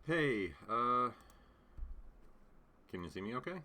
Hey, can you see me okay?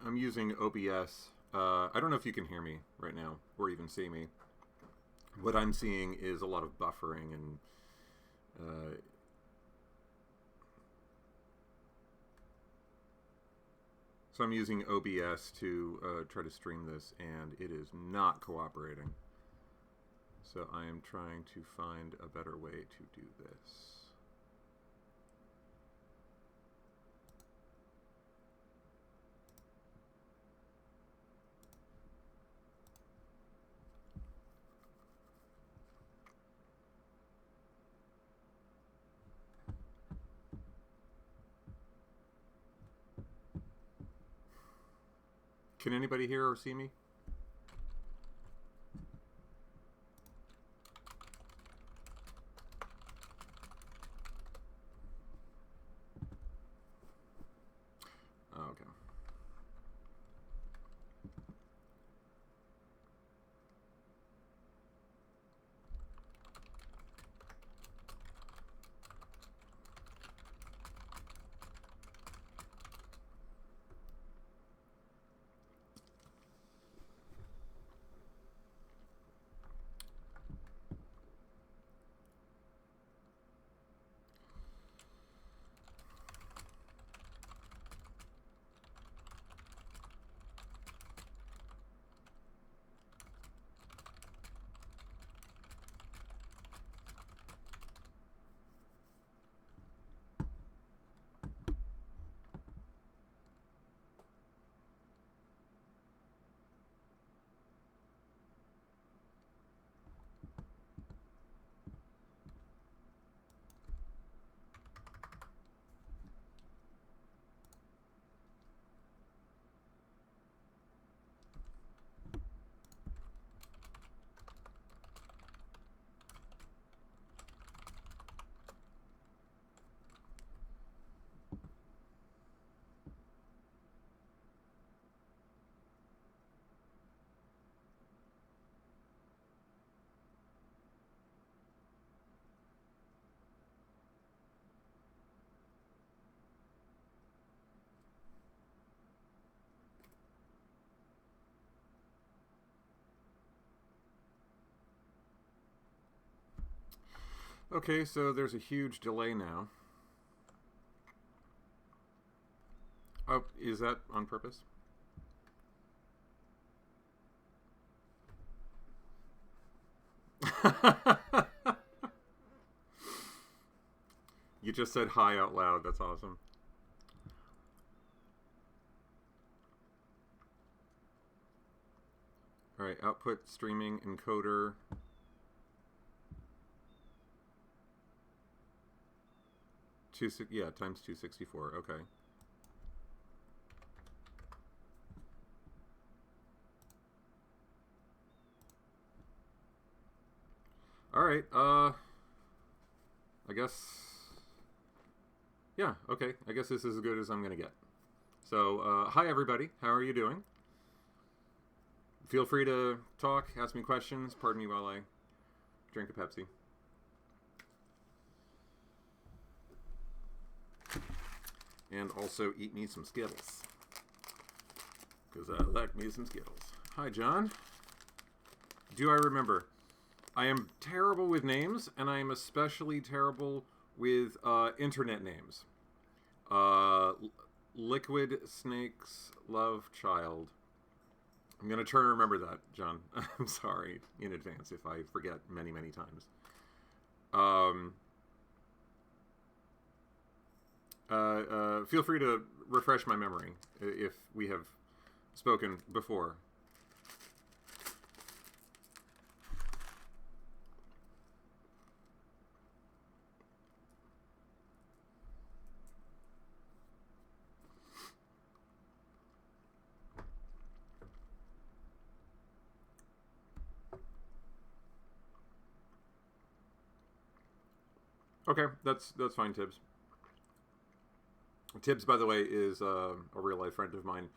I'm using OBS. I don't know if you can hear me right now or even see me. What I'm seeing is a lot of buffering and uh, so I'm using OBS to try to stream this, and it is not cooperating. So I am trying to find a better way to do this. Can anybody hear or see me? Oh, okay. Okay, so there's a huge delay now. Oh, is that on purpose? You just said hi out loud. That's awesome. All right, output streaming encoder. Yeah, times 264. Okay. All right. I guess. Yeah. Okay. I guess this is as good as I'm gonna get. So, hi everybody. How are you doing? Feel free to talk, ask me questions. Pardon me while I drink a Pepsi. And also eat me some Skittles. Because I like me some Skittles. Hi, John. Do I remember? I am terrible with names, and I am especially terrible with internet names. Uh, Liquid Snakes Love Child I'm going to try to remember that, John. I'm sorry in advance if I forget many, many times. Feel free to refresh my memory if we have spoken before. Okay, that's fine, Tibbs. Tibbs, by the way, is a real-life friend of mine,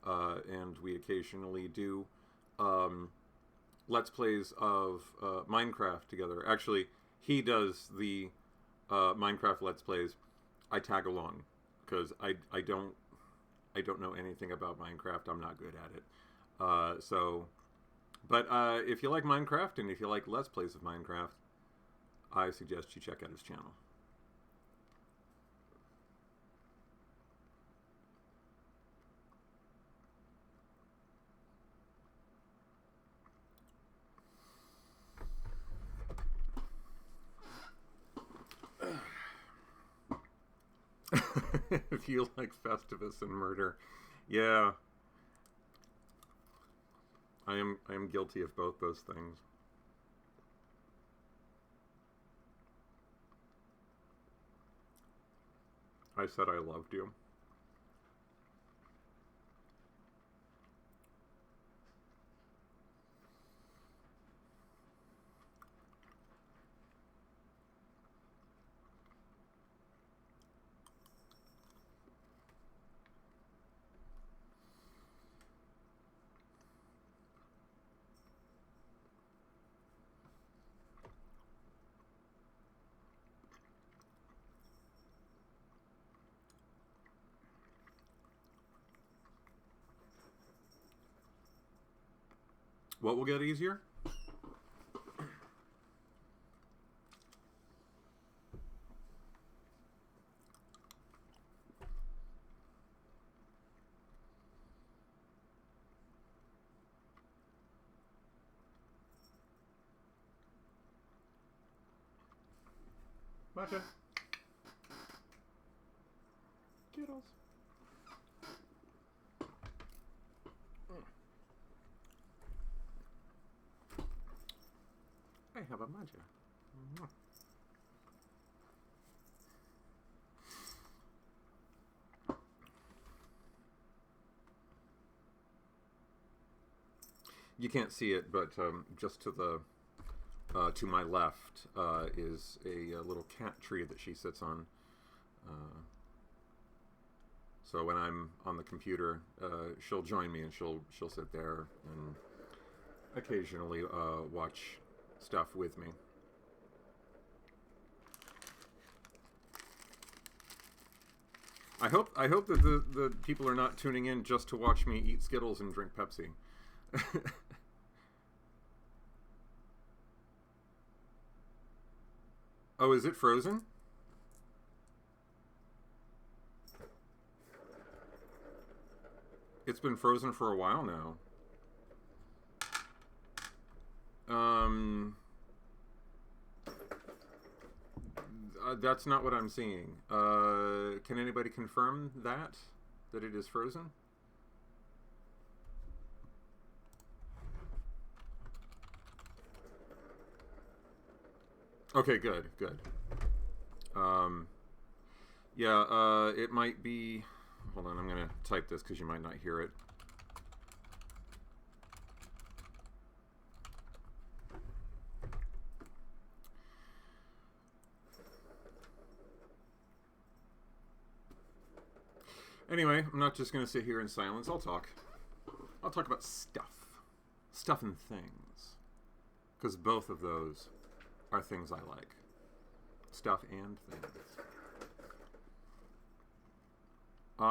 and we occasionally do Let's Plays of Minecraft together. Actually, he does the Minecraft Let's Plays. I tag along, because I don't know anything about Minecraft. I'm not good at it. But if you like Minecraft, and if you like Let's Plays of Minecraft, I suggest you check out his channel. If you like Festivus and murder, yeah, I am guilty of both those things. I said I loved you. What will get easier? Matcha. Skittles. I have a matcha. You can't see it, but just to my left is a little cat tree that she sits on. So when I'm on the computer, she'll join me and she'll sit there and occasionally watch stuff with me. I hope that the people are not tuning in just to watch me eat Skittles and drink Pepsi. Oh, is it frozen? It's been frozen for a while now. That's not what I'm seeing. Can anybody confirm that it is frozen? Okay, good. Yeah, it might be... Hold on, I'm going to type this because you might not hear it. Anyway, I'm not just going to sit here in silence. I'll talk. I'll talk about stuff. Stuff and things. Because both of those are things I like. Stuff and things. You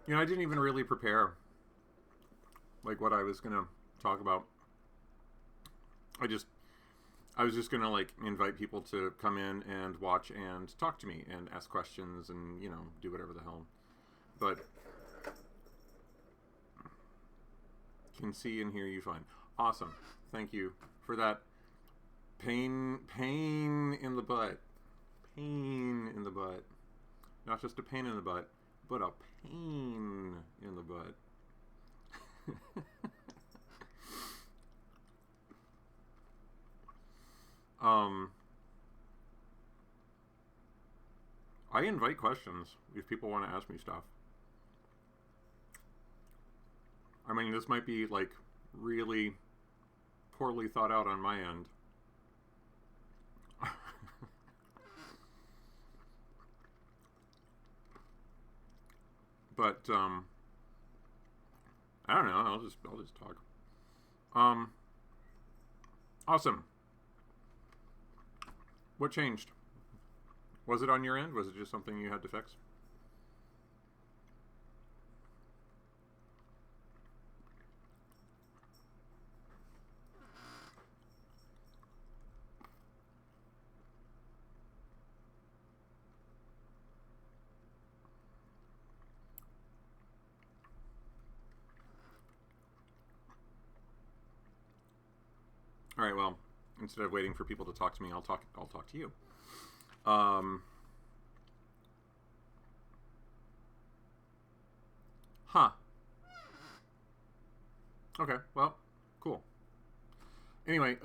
know, I didn't even really prepare like what I was gonna talk about. I just I was just gonna like invite people to come in and watch and talk to me and ask questions and do whatever the hell. But can see and hear you fine. Awesome. Thank you for that. Pain in the butt. Pain in the butt. Not just a pain in the butt, but a pain in the butt. I invite questions if people want to ask me stuff. I mean, this might be like really poorly thought out on my end. But I don't know. I'll just talk. Awesome. What changed? Was it on your end? Was it just something you had to fix? All right. Well, instead of waiting for people to talk to me, I'll talk to you. Huh. Okay. Well, cool. Anyway,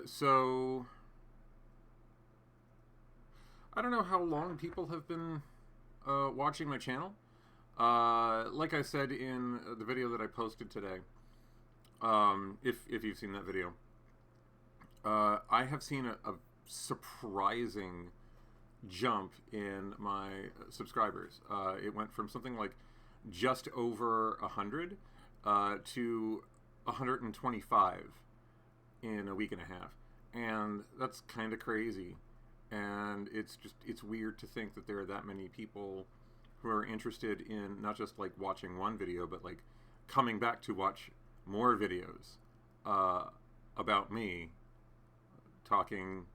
so I don't know how long people have been watching my channel. Like I said in the video that I posted today, if you've seen that video, I have seen a surprising jump in my subscribers. It went from something like just over 100 to 125 in a week and a half, and that's kind of crazy. And it's weird to think that there are that many people who are interested in not just like watching one video, but like coming back to watch more videos about me, talking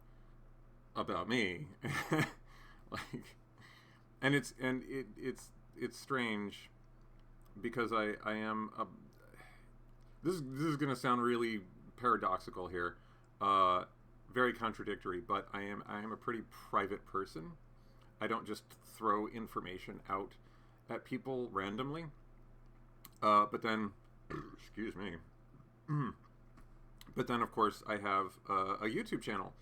about me. Like, and it's strange because I am this is gonna sound really paradoxical here, very contradictory, but I am a pretty private person. I don't just throw information out at people randomly. But then, excuse me. But then, of course, I have a YouTube channel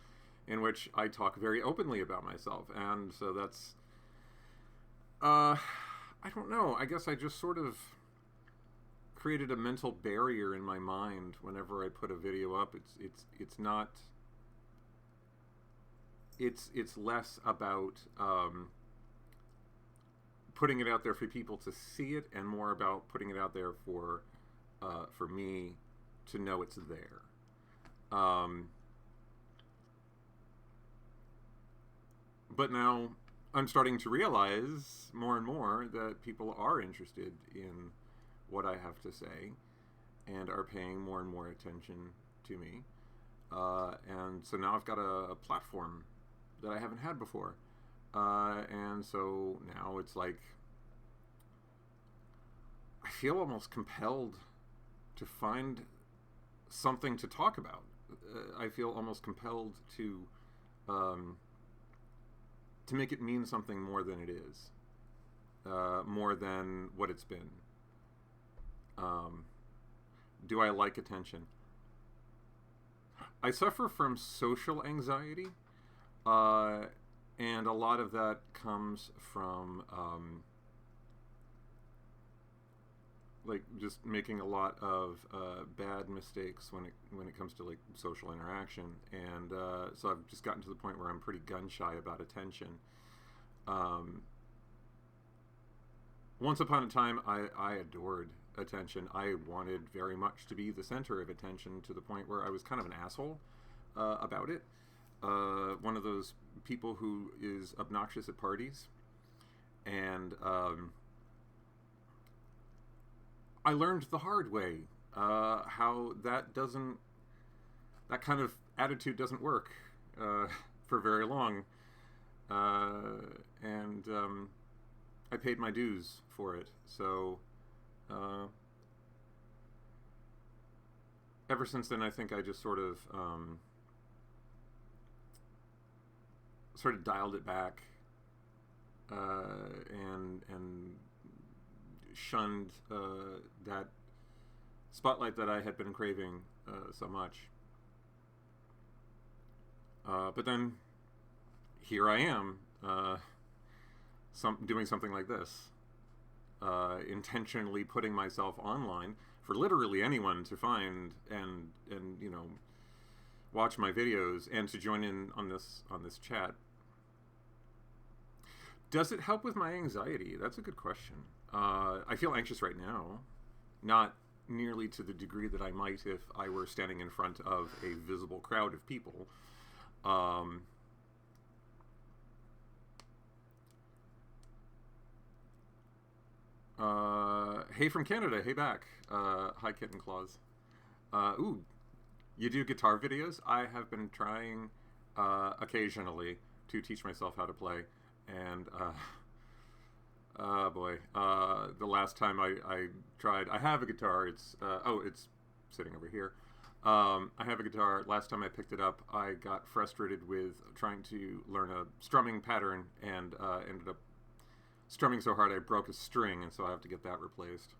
in which I talk very openly about myself, and so that's I don't know. I guess I just sort of created a mental barrier in my mind whenever I put a video up. It's not. It's less about putting it out there for people to see it, and more about putting it out there for me to know it's there. But now I'm starting to realize more and more that people are interested in what I have to say and are paying more and more attention to me. And so now I've got a platform that I haven't had before. And so now it's like I feel almost compelled to find something to talk about. I feel almost compelled to make it mean something more than it is, more than what it's been. Do I like attention? I suffer from social anxiety, and a lot of that comes from like just making a lot of bad mistakes when it comes to like social interaction, and so I've just gotten to the point where I'm pretty gun shy about attention. Once upon a time, I adored attention. I wanted very much to be the center of attention, to the point where I was kind of an asshole about it. One of those people who is obnoxious at parties, and I learned the hard way how that kind of attitude doesn't work for very long. And I paid my dues for it. So ever since then, I think I just sort of dialed it back and shunned that spotlight that I had been craving so much. But then here I am, doing something like this, intentionally putting myself online for literally anyone to find and watch my videos and to join in on this chat. Does it help with my anxiety? That's a good question. I feel anxious right now, not nearly to the degree that I might if I were standing in front of a visible crowd of people. Hey from Canada, hey back. Hi Kitten Claus. Ooh, you do guitar videos? I have been trying occasionally to teach myself how to play, and oh boy, the last time I tried, I have a guitar. It's it's sitting over here. I have a guitar. Last time I picked it up, I got frustrated with trying to learn a strumming pattern and ended up strumming so hard I broke a string, and so I have to get that replaced.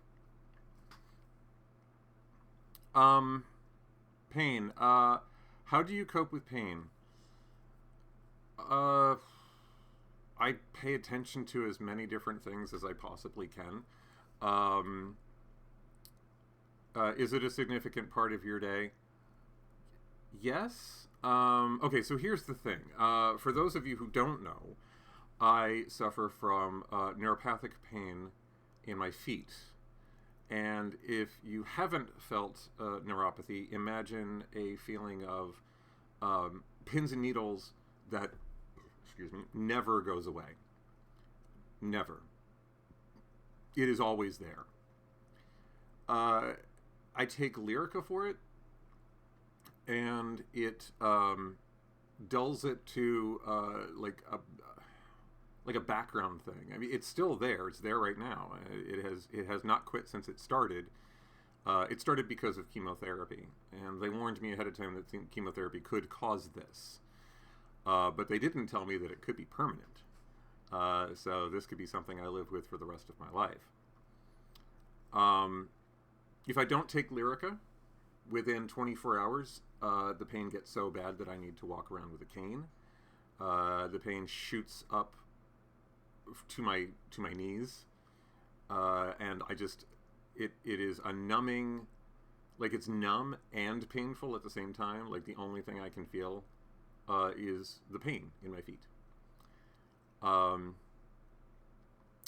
Pain. How do you cope with pain? I pay attention to as many different things as I possibly can. Is it a significant part of your day? Yes. Okay, so here's the thing. For those of you who don't know, I suffer from neuropathic pain in my feet. And if you haven't felt neuropathy, imagine a feeling of pins and needles that, never goes away. Never. It is always there. I take Lyrica for it, and it dulls it to like a background thing. I mean, it's still there. It's there right now. It has not quit since it started. It started because of chemotherapy, and they warned me ahead of time that chemotherapy could cause this. But they didn't tell me that it could be permanent. So this could be something I live with for the rest of my life. If I don't take Lyrica, within 24 hours, the pain gets so bad that I need to walk around with a cane. The pain shoots up to my knees, and it is a numbing, like it's numb and painful at the same time. Like the only thing I can feel is the pain in my feet.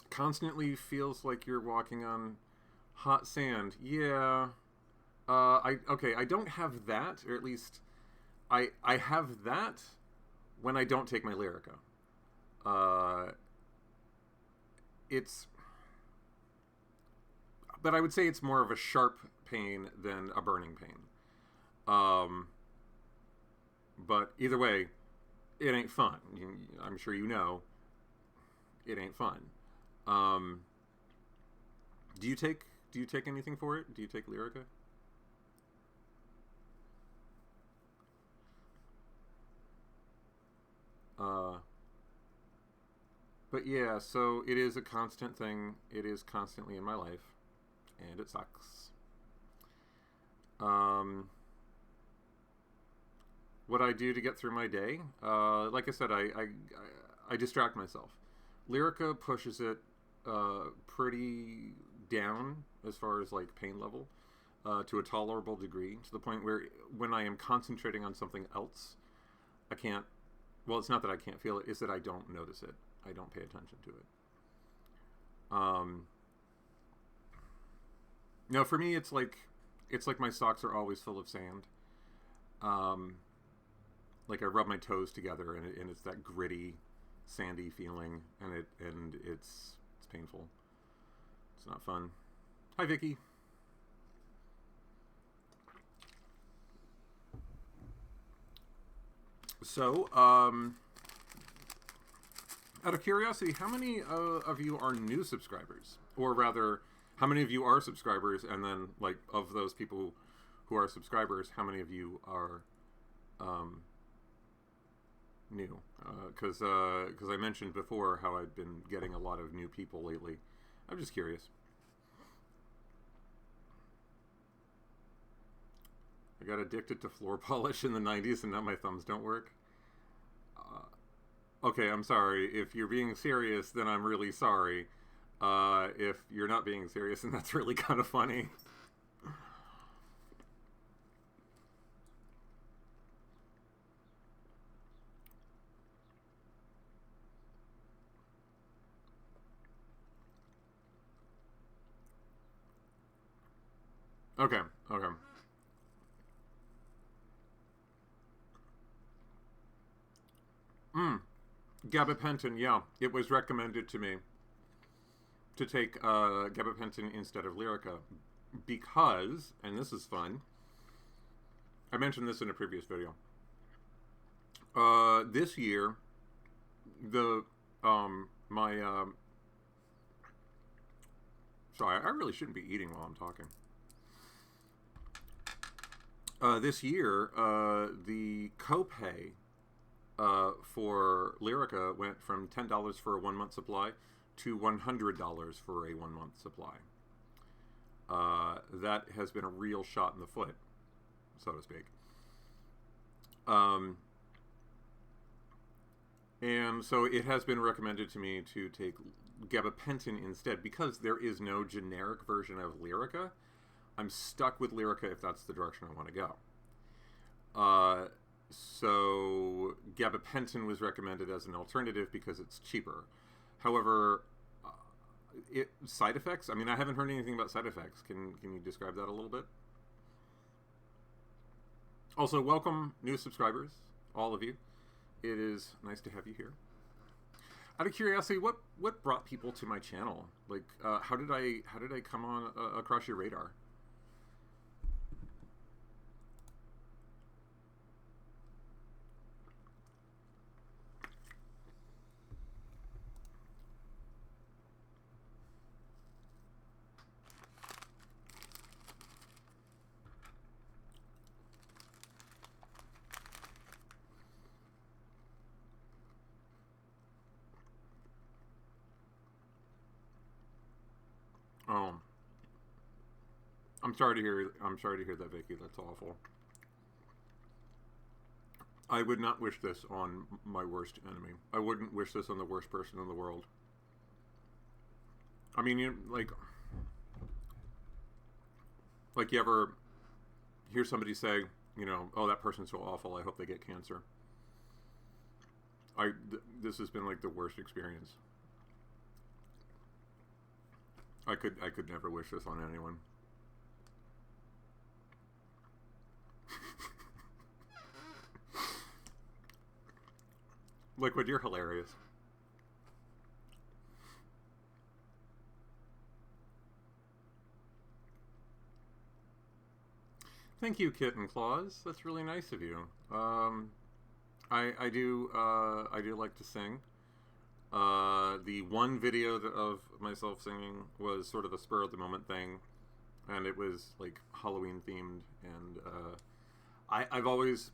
Constantly feels like you're walking on hot sand. Yeah. I don't have that, or at least I have that when I don't take my Lyrica. But I would say it's more of a sharp pain than a burning pain. But either way, it ain't fun. I'm sure you know, it ain't fun. Do you take anything for it? Do you take Lyrica? But yeah, so it is a constant thing. It is constantly in my life, and it sucks. What I do to get through my day, like I said, I distract myself. Lyrica pushes it pretty down as far as like pain level, to a tolerable degree, to the point where when I am concentrating on something else, I can't. Well, it's not that I can't feel it; it's that I don't notice it. I don't pay attention to it. No, for me, it's like my socks are always full of sand. Like I rub my toes together, and it's that gritty, sandy feeling, and it's painful. It's not fun. Hi, Vicky. So, out of curiosity, how many of you are new subscribers? Or rather, how many of you are subscribers? And then, like, of those people who are subscribers, how many of you are new? Because I mentioned before how I've been getting a lot of new people lately. I'm just curious. I got addicted to floor polish in the 90s and now my thumbs don't work. Okay, I'm sorry. If you're being serious, then I'm really sorry. If you're not being serious, then that's really kind of funny. Okay, okay. Gabapentin, yeah. It was recommended to me to take gabapentin instead of Lyrica because, and this is fun, I mentioned this in a previous video. This year, sorry, I really shouldn't be eating while I'm talking. This year, the copay for Lyrica went from $10 for a 1 month supply to $100 for a 1 month supply. That has been a real shot in the foot, so to speak. And so it has been recommended to me to take gabapentin instead because there is no generic version of Lyrica. I'm stuck with Lyrica if that's the direction I want to go. So gabapentin was recommended as an alternative because it's cheaper. However, side effects? I mean, I haven't heard anything about side effects. Can you describe that a little bit? Also, welcome new subscribers, all of you. It is nice to have you here. Out of curiosity, what brought people to my channel? Like, how did I come on across your radar? Oh, I'm sorry to hear that, Vicky. That's awful. I would not wish this on my worst enemy. I wouldn't wish this on the worst person in the world. I mean, like you ever hear somebody say, oh, that person's so awful, I hope they get cancer. This has been like the worst experience. I could never wish this on anyone. Liquid, you're hilarious. Thank you, Kitten Claus. That's really nice of you. I do like to sing. The one video of myself singing was sort of a spur of the moment thing, and it was like Halloween themed. And I've always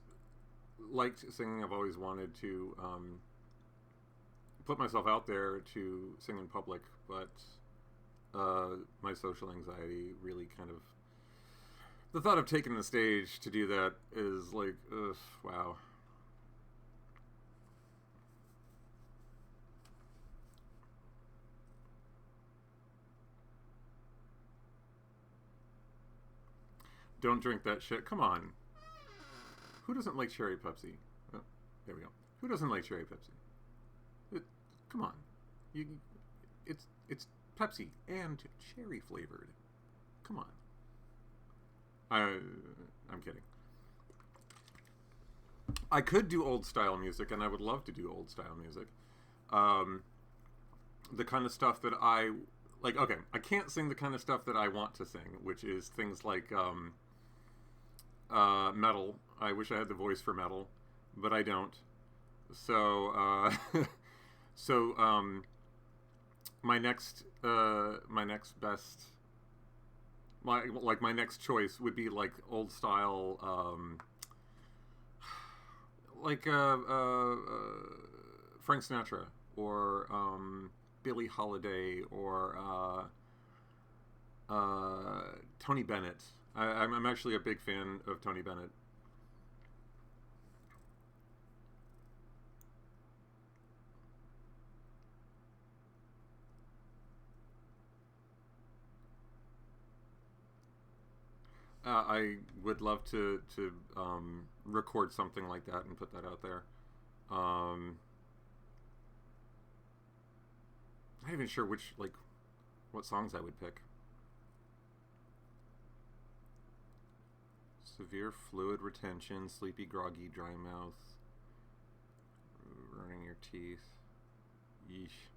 liked singing. I've always wanted to put myself out there to sing in public, but my social anxiety really kind of, the thought of taking the stage to do that is like, ugh, wow. Don't drink that shit. Come on. Who doesn't like cherry Pepsi? Oh, there we go. Who doesn't like cherry Pepsi? Come on. It's Pepsi and cherry flavored. Come on. I'm kidding. I could do old style music, and I would love to do old style music. The kind of stuff that I like. Okay, I can't sing the kind of stuff that I want to sing, which is things like metal. I wish I had the voice for metal. but I don't. So, so my next best, my next choice would be like old style, like Frank Sinatra or Billie Holiday or Tony Bennett. I'm actually a big fan of Tony Bennett. I would love to record something like that and put that out there. Um, I'm not even sure what songs I would pick. Severe fluid retention, sleepy, groggy, dry mouth, running your teeth. Yeesh.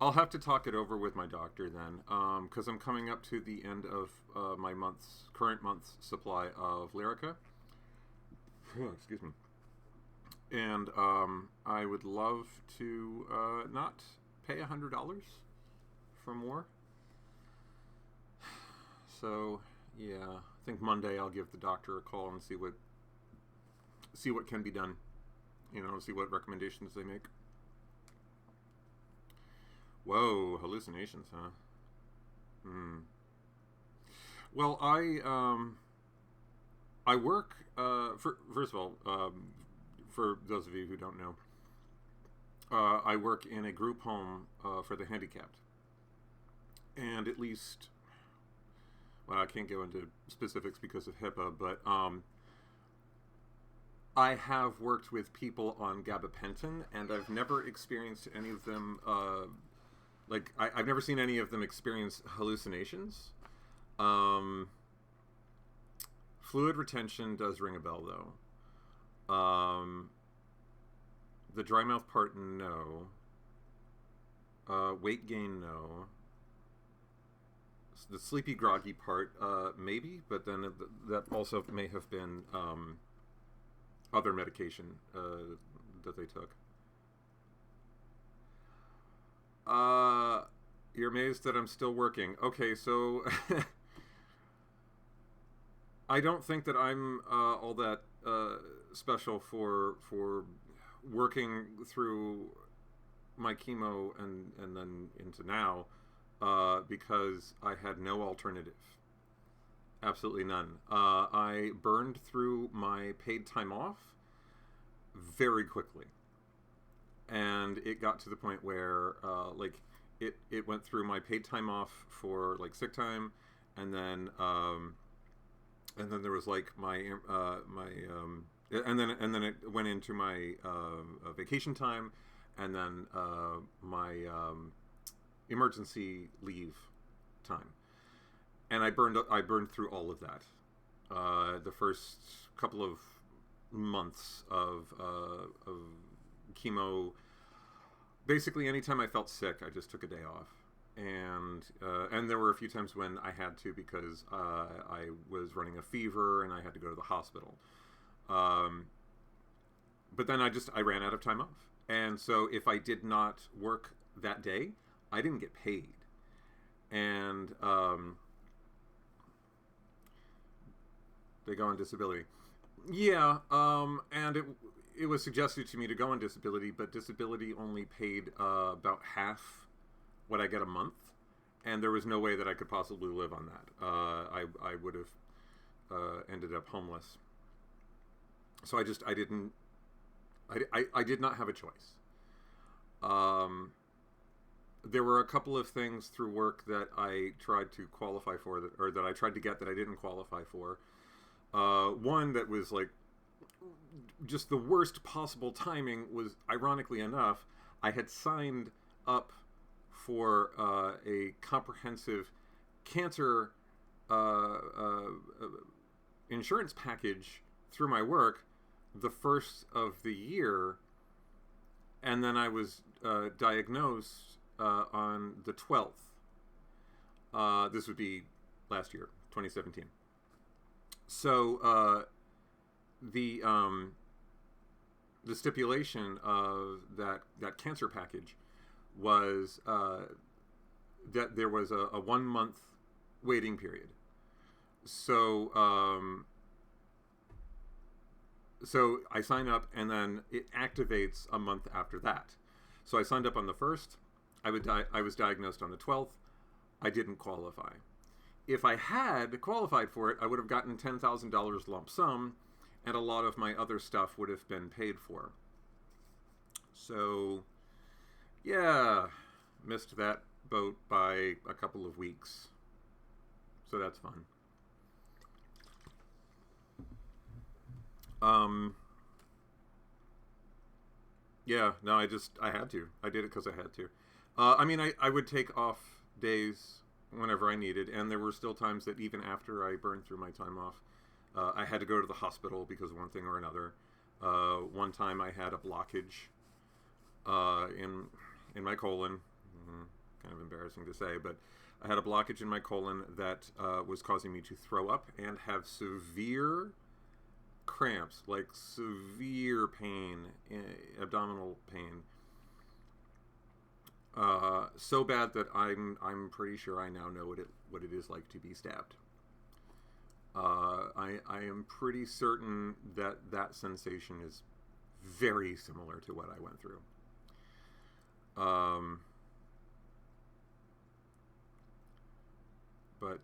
I'll have to talk it over with my doctor then, because I'm coming up to the end of my current month's supply of Lyrica. Excuse me. And I would love to not pay $100 for more. So yeah, I think Monday I'll give the doctor a call and see what can be done. See what recommendations they make. Whoa, hallucinations, huh? Hmm. Well, I work first of all, for those of you who don't know, I work in a group home for the handicapped, and at least, well, I can't go into specifics because of HIPAA, but I have worked with people on gabapentin, and I've never experienced any of them. I've never seen any of them experience hallucinations. Um, Fluid retention does ring a bell, though. The dry mouth part, no. Weight gain, no. The sleepy, groggy part, maybe, but then that also may have been other medication that they took. You're amazed that I'm still working. Okay, so I don't think that I'm all that special for working through my chemo and then into now because I had no alternative. Absolutely none. I burned through my paid time off very quickly. And it got to the point where it went through my paid time off for like sick time, and then there was like and then it went into my vacation time, and then my emergency leave time, and I burned through all of that. The first couple of months of chemo, basically anytime I felt sick, I just took a day off, and there were a few times when I had to because I was running a fever and I had to go to the hospital. But then I ran out of time off, and so if I did not work that day, I didn't get paid, and they go on disability. Yeah, and it was suggested to me to go on disability, but disability only paid about half what I get a month, and there was no way that I could possibly live on that. I would have ended up homeless. So I did not have a choice. There were a couple of things through work that I tried to qualify for, that I tried to get that I didn't qualify for. One that was like just the worst possible timing was, ironically enough, I had signed up for a comprehensive cancer insurance package through my work the first of the year, and then I was diagnosed on the 12th. This would be last year, 2017. So the stipulation of that cancer package was that there was a 1 month waiting period. So so I sign up, and then it activates a month after that. So I signed up on the 1st. I was diagnosed on the 12th. I didn't qualify. If I had qualified for it, I would have gotten $10,000 lump sum, and a lot of my other stuff would have been paid for. So, yeah, missed that boat by a couple of weeks. So that's fun. Yeah, no, I had to. I did it because I had to. I mean, I would take off days whenever I needed, and there were still times that even after I burned through my time off, I had to go to the hospital because of one thing or another. One time I had a blockage in my colon. Kind of embarrassing to say, but I had a blockage in my colon that was causing me to throw up and have severe cramps, like severe pain, abdominal pain. So bad that I'm pretty sure I now know what it is like to be stabbed. I am pretty certain that sensation is very similar to what I went through. But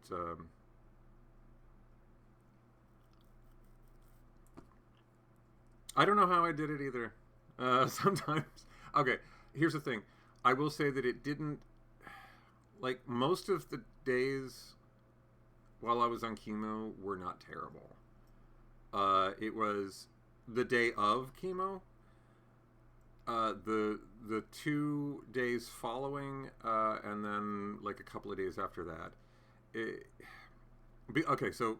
I don't know how I did it either. Sometimes, okay, here's the thing. I will say that it didn't, like, most of the days while I was on chemo were not terrible. It was the day of chemo, the 2 days following, and then like a couple of days after that. Okay, so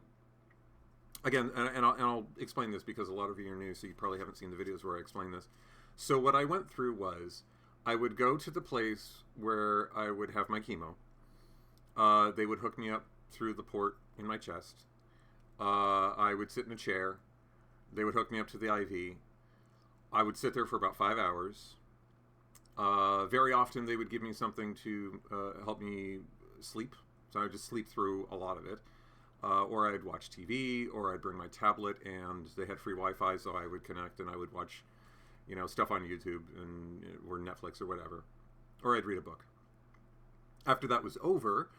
again, and I'll explain this because a lot of you are new, so you probably haven't seen the videos where I explain this. So what I went through was, I would go to the place where I would have my chemo. They would hook me up through the port in my chest. I would sit in a chair. They would hook me up to the IV. I would sit there for about 5 hours. Very often they would give me something to help me sleep. So I would just sleep through a lot of it. Or I'd watch TV, or I'd bring my tablet, and they had free Wi-Fi, so I would connect and I would watch, stuff on YouTube or Netflix or whatever. Or I'd read a book. After that was over,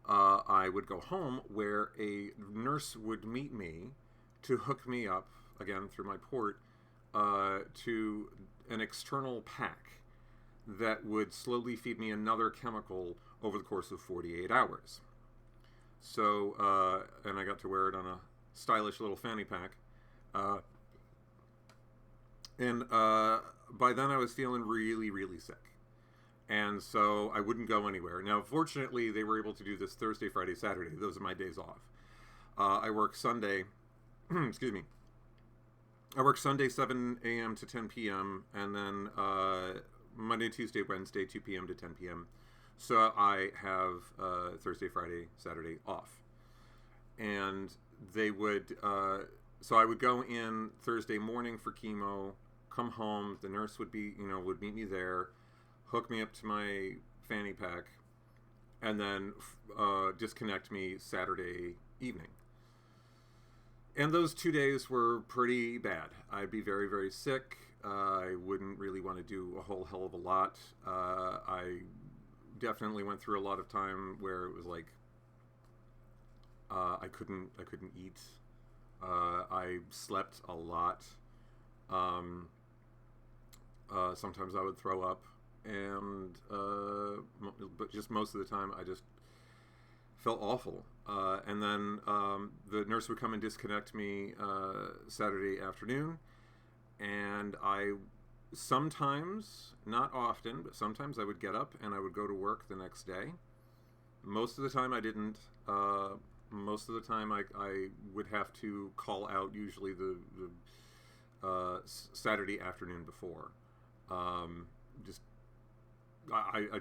I would go home, where a nurse would meet me to hook me up, again through my port, to an external pack that would slowly feed me another chemical over the course of 48 hours. So, and I got to wear it on a stylish little fanny pack. And by then I was feeling really, really sick. And so I wouldn't go anywhere. Now, fortunately, they were able to do this Thursday, Friday, Saturday. Those are my days off. I work Sunday, excuse me. I work Sunday 7 a.m. to 10 p.m. and then Monday, Tuesday, Wednesday, 2 p.m. to 10 p.m. So I have Thursday, Friday, Saturday off. And they would, so I would go in Thursday morning for chemo, come home, the nurse would be, would meet me there, hook me up to my fanny pack, and then disconnect me Saturday evening. And those 2 days were pretty bad. I'd be very, very sick. I wouldn't really want to do a whole hell of a lot. I definitely went through a lot of time where it was like I couldn't eat. I slept a lot. Sometimes I would throw up, and but just most of the time I just felt awful. And then the nurse would come and disconnect me Saturday afternoon, and I sometimes, not often, but sometimes I would get up and I would go to work the next day. Most of the time I didn't. Most of the time I would have to call out, usually the Saturday afternoon before. I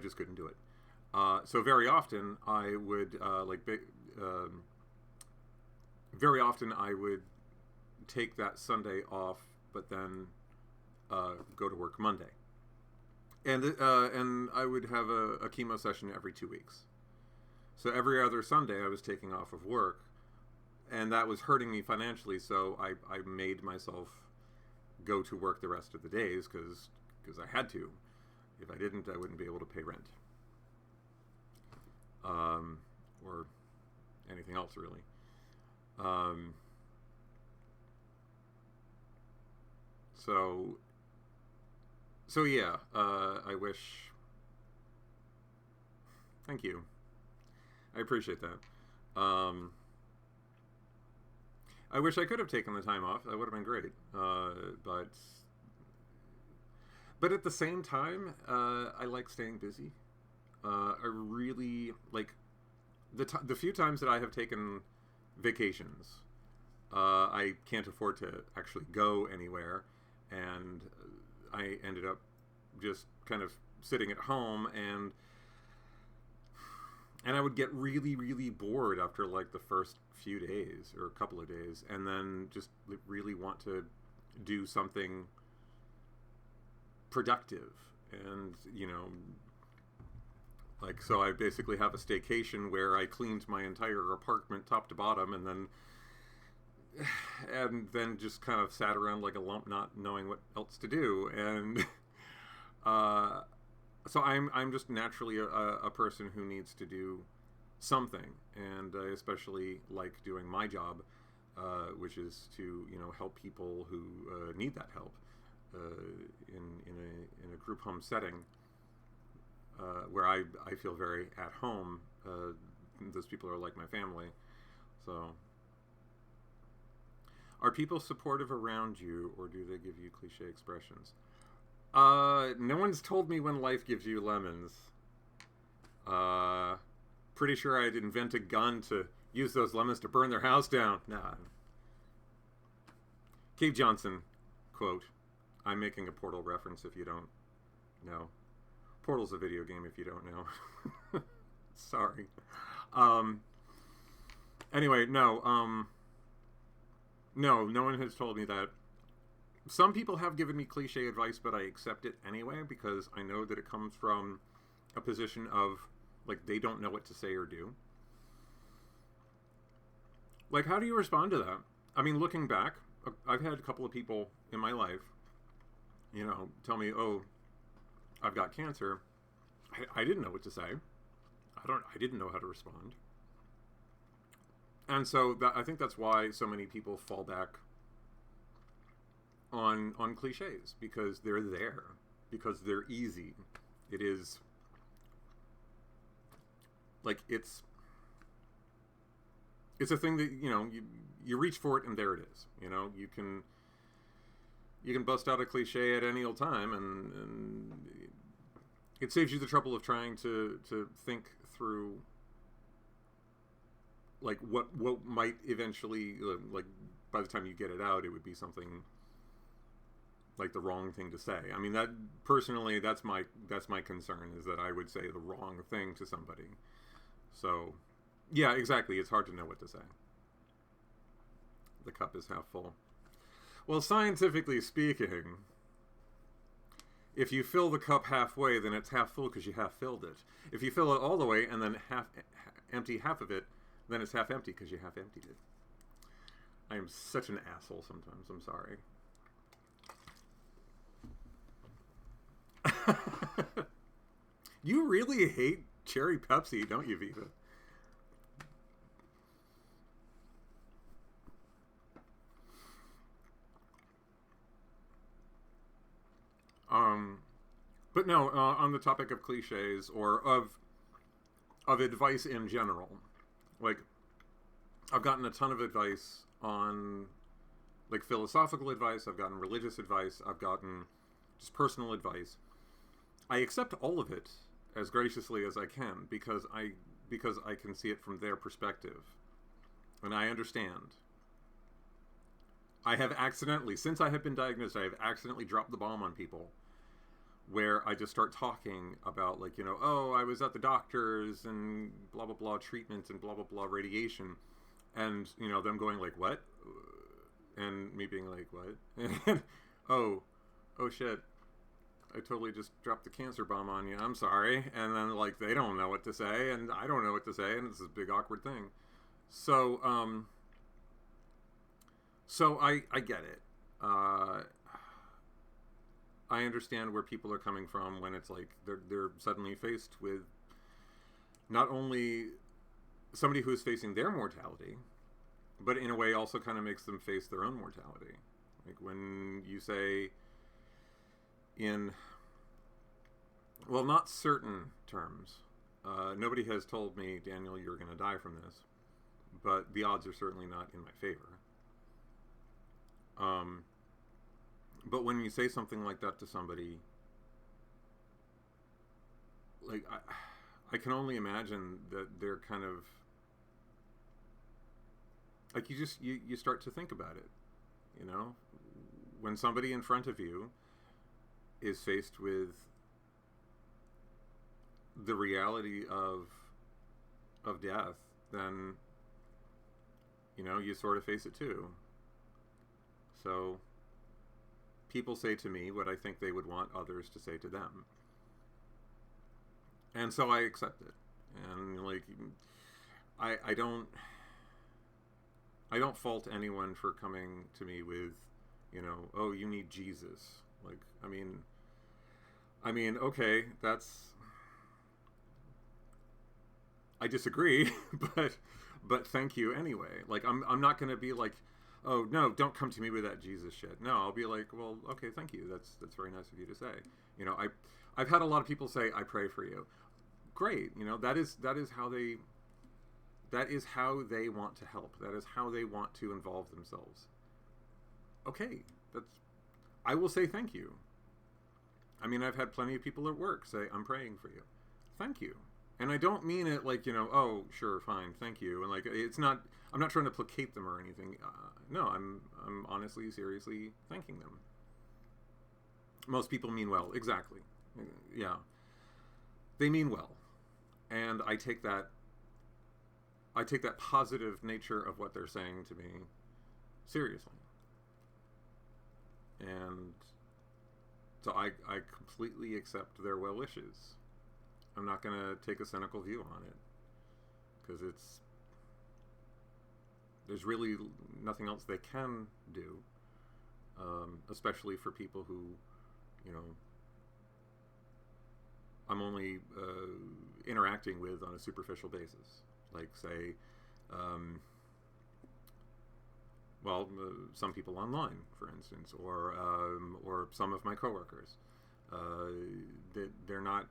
just couldn't do it. So very often I would very often I would take that Sunday off, but then go to work Monday. And I would have a chemo session every 2 weeks. So every other Sunday I was taking off of work, and that was hurting me financially, so I made myself go to work the rest of the days because I had to. If I didn't, I wouldn't be able to pay rent. Or anything else, really. So yeah, I wish... Thank you. I appreciate that. I wish I could have taken the time off. That would have been great. But at the same time, I like staying busy. I really like the few times that I have taken vacations. I can't afford to actually go anywhere, and I ended up just kind of sitting at home, and I would get really, really bored after like the first few days or a couple of days, and then just really want to do something productive. And, you know, like, so I basically have a staycation where I cleaned my entire apartment top to bottom, and then just kind of sat around like a lump, not knowing what else to do. And so I'm just naturally a person who needs to do something, and I especially like doing my job, which is to, you know, help people who need that help in a group home setting, where I feel very at home. Those people are like my family. So, are people supportive around you, or do they give you cliche expressions? No one's told me when life gives you lemons. Pretty sure I'd invent a gun to use those lemons to burn their house down. Nah. Cave Johnson, quote, I'm making a Portal reference if you don't know. Portal's a video game if you don't know. Sorry. Anyway, no. No one has told me that. Some people have given me cliche advice, but I accept it anyway because I know that it comes from a position of, like, they don't know what to say or do. Like, how do you respond to that? I mean, looking back, I've had a couple of people in my life, you know, tell me, oh, I've got cancer. I didn't know what to say. I didn't know how to respond. And so I think that's why so many people fall back on cliches, because they're there, because they're easy. It is like it's a thing that, you know, you reach for it and there it is. You know, you can bust out a cliche at any old time, and it saves you the trouble of trying to think through, like, what might eventually, like, by the time you get it out, it would be something like the wrong thing to say. I mean, that personally, that's my concern, is that I would say the wrong thing to somebody. So, yeah, exactly. It's hard to know what to say. The cup is half full. Well, scientifically speaking, if you fill the cup halfway, then it's half full because you half filled it. If you fill it all the way and then empty half of it, then it's half empty because you half emptied it. I am such an asshole sometimes. I'm sorry. You really hate cherry Pepsi, don't you, Viva? But no, on the topic of cliches, or of advice in general, like, I've gotten a ton of advice on, like, philosophical advice, I've gotten religious advice, I've gotten just personal advice. I accept all of it as graciously as I can, because I can see it from their perspective, and I understand. I have accidentally, since I have been diagnosed, I have accidentally dropped the bomb on people, where I just start talking about, like, you know, oh, I was at the doctor's and blah, blah, blah treatment and blah, blah, blah radiation. And, you know, them going like, what? and me being like, what? And, oh shit, I totally just dropped the cancer bomb on you. I'm sorry. And then like they don't know what to say, and I don't know what to say, and it's this big awkward thing. So I get it. I understand where people are coming from when it's like they're suddenly faced with not only somebody who's facing their mortality, but in a way also kind of makes them face their own mortality. Like when you say in, well, not certain terms, nobody has told me, Daniel, you're going to die from this, but the odds are certainly not in my favor. But when you say something like that to somebody, like I can only imagine that they're kind of like you start to think about it, you know, when somebody in front of you is faced with the reality of death, then you know you sort of face it too. So people say to me what I think they would want others to say to them. And so I accept it. And like I don't fault anyone for coming to me with, you know, oh, you need Jesus. Like I mean, okay, I disagree, but thank you anyway. Like I'm not going to be like, oh no, don't come to me with that Jesus shit. No, I'll be like, well, okay, thank you. That's very nice of you to say. You know, I've had a lot of people say, I pray for you. Great. You know, that is how they want to help. That is how they want to involve themselves. Okay, I will say thank you. I mean, I've had plenty of people at work say, I'm praying for you. Thank you. And I don't mean it like, you know, oh, sure, fine, thank you. And like, I'm not trying to placate them or anything. No, I'm honestly, seriously thanking them. Most people mean well. Exactly. Yeah. They mean well. And I take that positive nature of what they're saying to me seriously. And so I completely accept their well wishes. I'm not going to take a cynical view on it, because there's really nothing else they can do, especially for people who, you know, I'm only interacting with on a superficial basis. Like, say, some people online, for instance, or some of my coworkers. They're not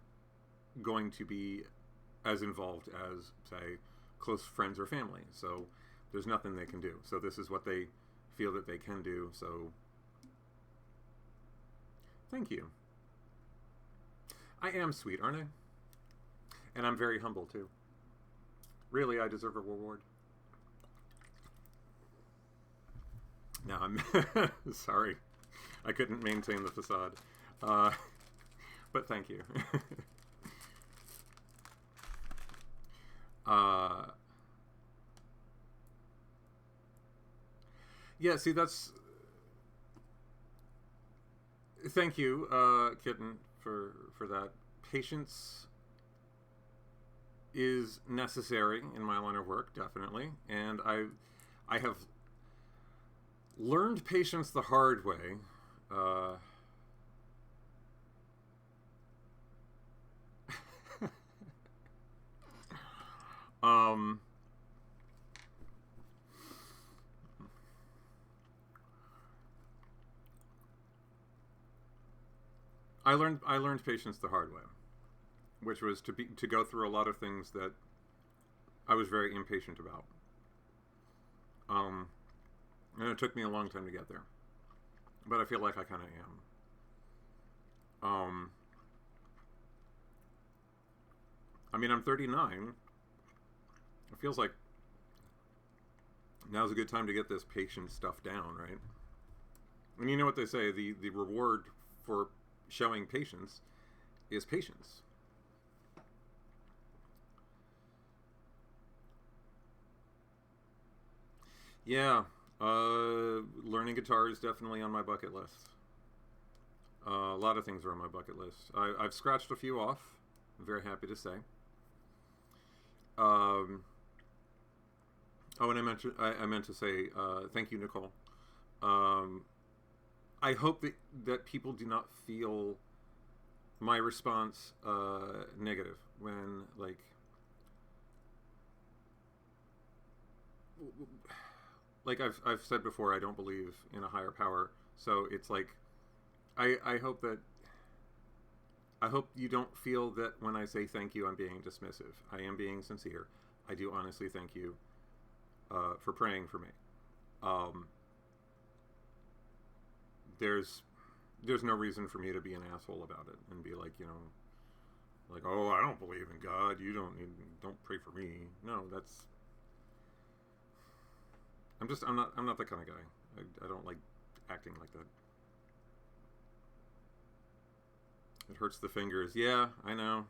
going to be as involved as, say, close friends or family. So there's nothing they can do. So this is what they feel that they can do. So thank you. I am sweet, aren't I? And I'm very humble, too. Really, I deserve a reward. No, I'm sorry. I couldn't maintain the facade. But thank you. Yeah, see, that's... Thank you, Kitten, for that. Patience is necessary in my line of work, definitely. And I have learned patience the hard way. I learned patience the hard way, which was to go through a lot of things that I was very impatient about. And it took me a long time to get there, but I feel like I kind of am. I mean, I'm 39. It feels like now's a good time to get this patience stuff down, right? And you know what they say, the reward for showing patience is patience. Yeah. Learning guitar is definitely on my bucket list. A lot of things are on my bucket list. I've scratched a few off. I'm very happy to say. Oh, and I meant to say thank you, Nicole. I hope that people do not feel my response negative when, like I've said before, I don't believe in a higher power. So it's like I hope you don't feel that when I say thank you, I'm being dismissive. I am being sincere. I do honestly thank you for praying for me. There's no reason for me to be an asshole about it and be like, like, oh, I don't believe in God. You don't pray for me. No, I'm not that kind of guy. I don't like acting like that. It hurts the fingers. Yeah, I know.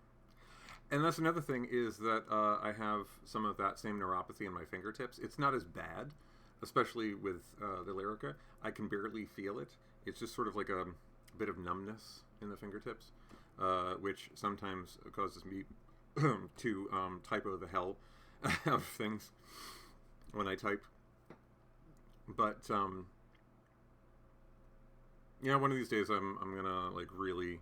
And that's another thing is that I have some of that same neuropathy in my fingertips. It's not as bad, especially with the Lyrica. I can barely feel it. It's just sort of like a bit of numbness in the fingertips, which sometimes causes me to typo the hell out of things when I type. But one of these days I'm gonna like really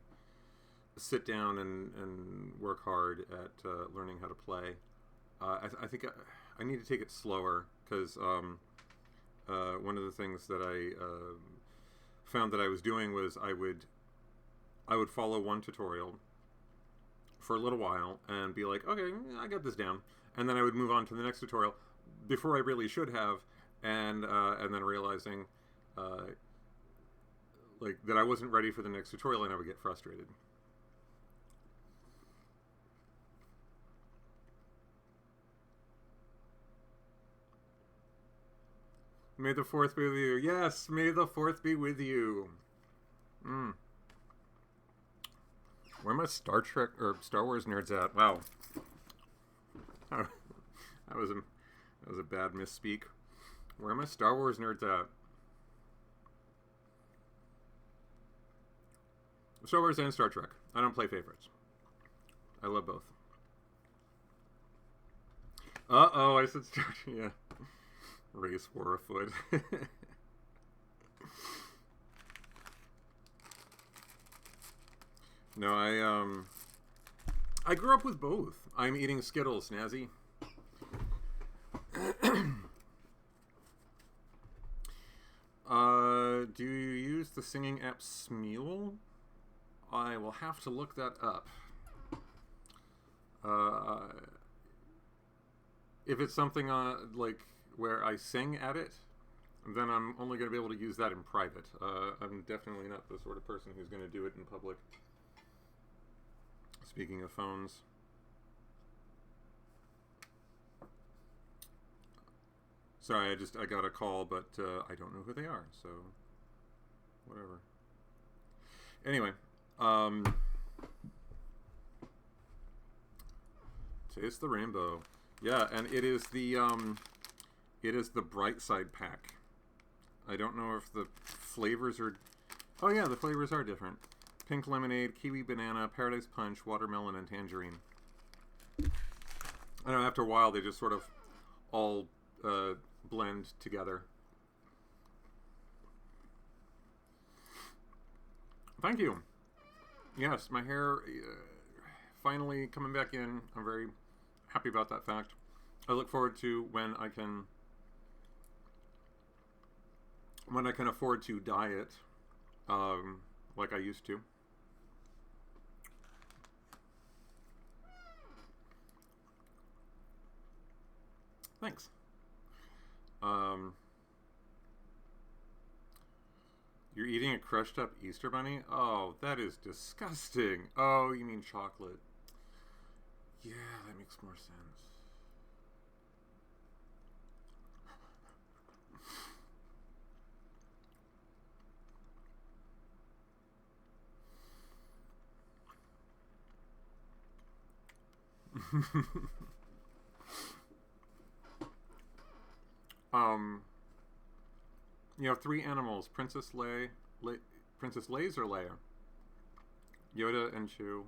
sit down and work hard at learning how to play. I think I need to take it slower because one of the things that I found that I was doing was I would follow one tutorial for a little while and be like, okay, I got this down, and then I would move on to the next tutorial before I really should have, and then realizing like that I wasn't ready for the next tutorial, and I would get frustrated. May the 4th be with you. Yes, may the 4th be with you. Where are my Star Trek or Star Wars nerds at? Wow. that was a bad misspeak. Where are my Star Wars nerds at? Star Wars and Star Trek. I don't play favorites. I love both. Uh-oh, I said Star Trek. Yeah. Race war afoot. No, I grew up with both. I'm eating Skittles, Snazzy. Do you use the singing app Smule? I will have to look that up. If it's something like where I sing at it, then I'm only going to be able to use that in private. I'm definitely not the sort of person who's going to do it in public. Speaking of phones. Sorry, I got a call, but I don't know who they are, so whatever. Anyway, taste the rainbow. Yeah, and it is the bright side pack. I don't know if the flavors are... Oh yeah, the flavors are different. Pink lemonade, kiwi banana, paradise punch, watermelon, and tangerine. I know after a while they just sort of all blend together. Thank you. Yes, my hair finally coming back in. I'm very happy about that fact. I look forward to when I can afford to dye it like I used to. Thanks. You're eating a crushed up Easter bunny? Oh, that is disgusting. Oh, you mean chocolate. Yeah, that makes more sense. You have 3 animals: Princess Lay's or Leia? Yoda and Chew.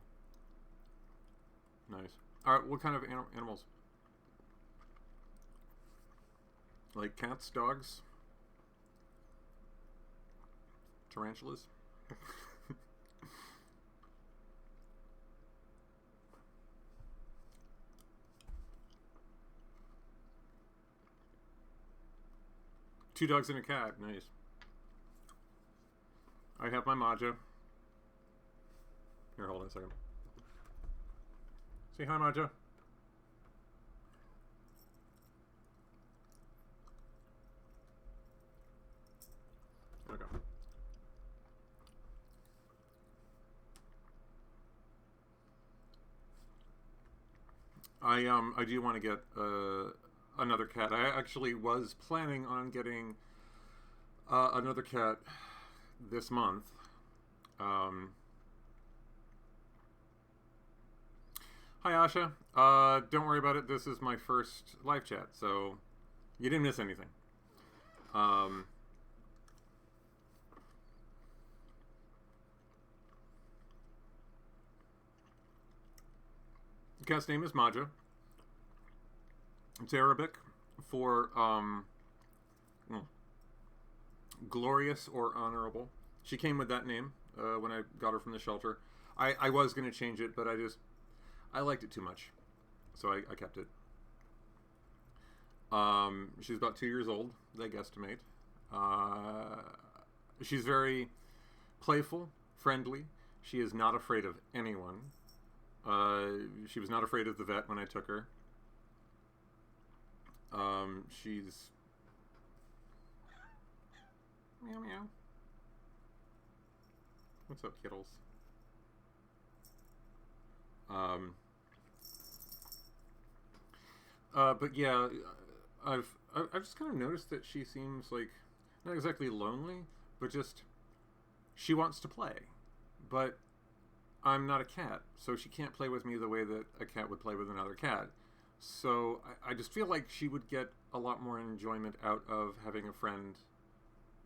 Nice. All right, what kind of animals? Like cats, dogs, tarantulas? 2 dogs and a cat. Nice. I have my Mojo. Here, hold on a second. Say hi, Mojo. Okay. I do want to get another cat. I actually was planning on getting another cat this month. Hi, Asha. Don't worry about it. This is my first live chat, so you didn't miss anything. The cat's name is Mojo. It's Arabic for glorious or honorable. She came with that name when I got her from the shelter. I was going to change it, but I liked it too much, so I kept it. She's about 2 years old, they guesstimate. She's very playful, friendly. She is not afraid of anyone. She was not afraid of the vet when I took her. She's... Meow meow. What's up, kittles? But yeah, I've just kind of noticed that she seems like not exactly lonely, but just she wants to play. But I'm not a cat, so she can't play with me the way that a cat would play with another cat. So I just feel like she would get a lot more enjoyment out of having a friend,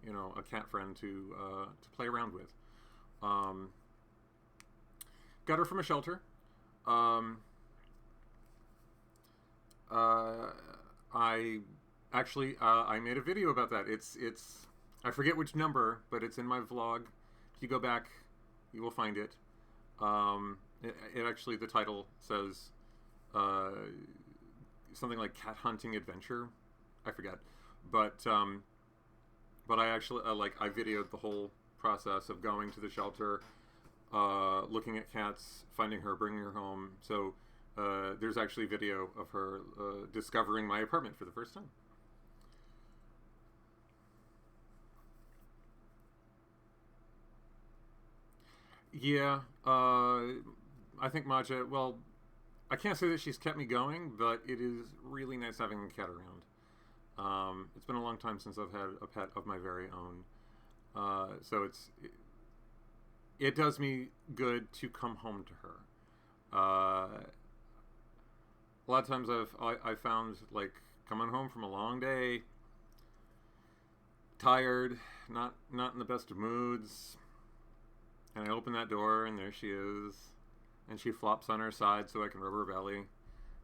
you know, a cat friend to play around with. Got her from a shelter. I actually I made a video about that. It's I forget which number, but it's in my vlog. If you go back, you will find it. It actually, the title says something like Cat Hunting Adventure. I forget, but I actually I videoed the whole process of going to the shelter, looking at cats, finding her, bringing her home. So there's actually video of her discovering my apartment for the first time. Yeah, I think Maja, well, I can't say that she's kept me going, but it is really nice having a cat around. It's been a long time since I've had a pet of my very own. So it does me good to come home to her. A lot of times I found, like, coming home from a long day, tired, not in the best of moods, and I open that door and there she is, and she flops on her side so I can rub her belly,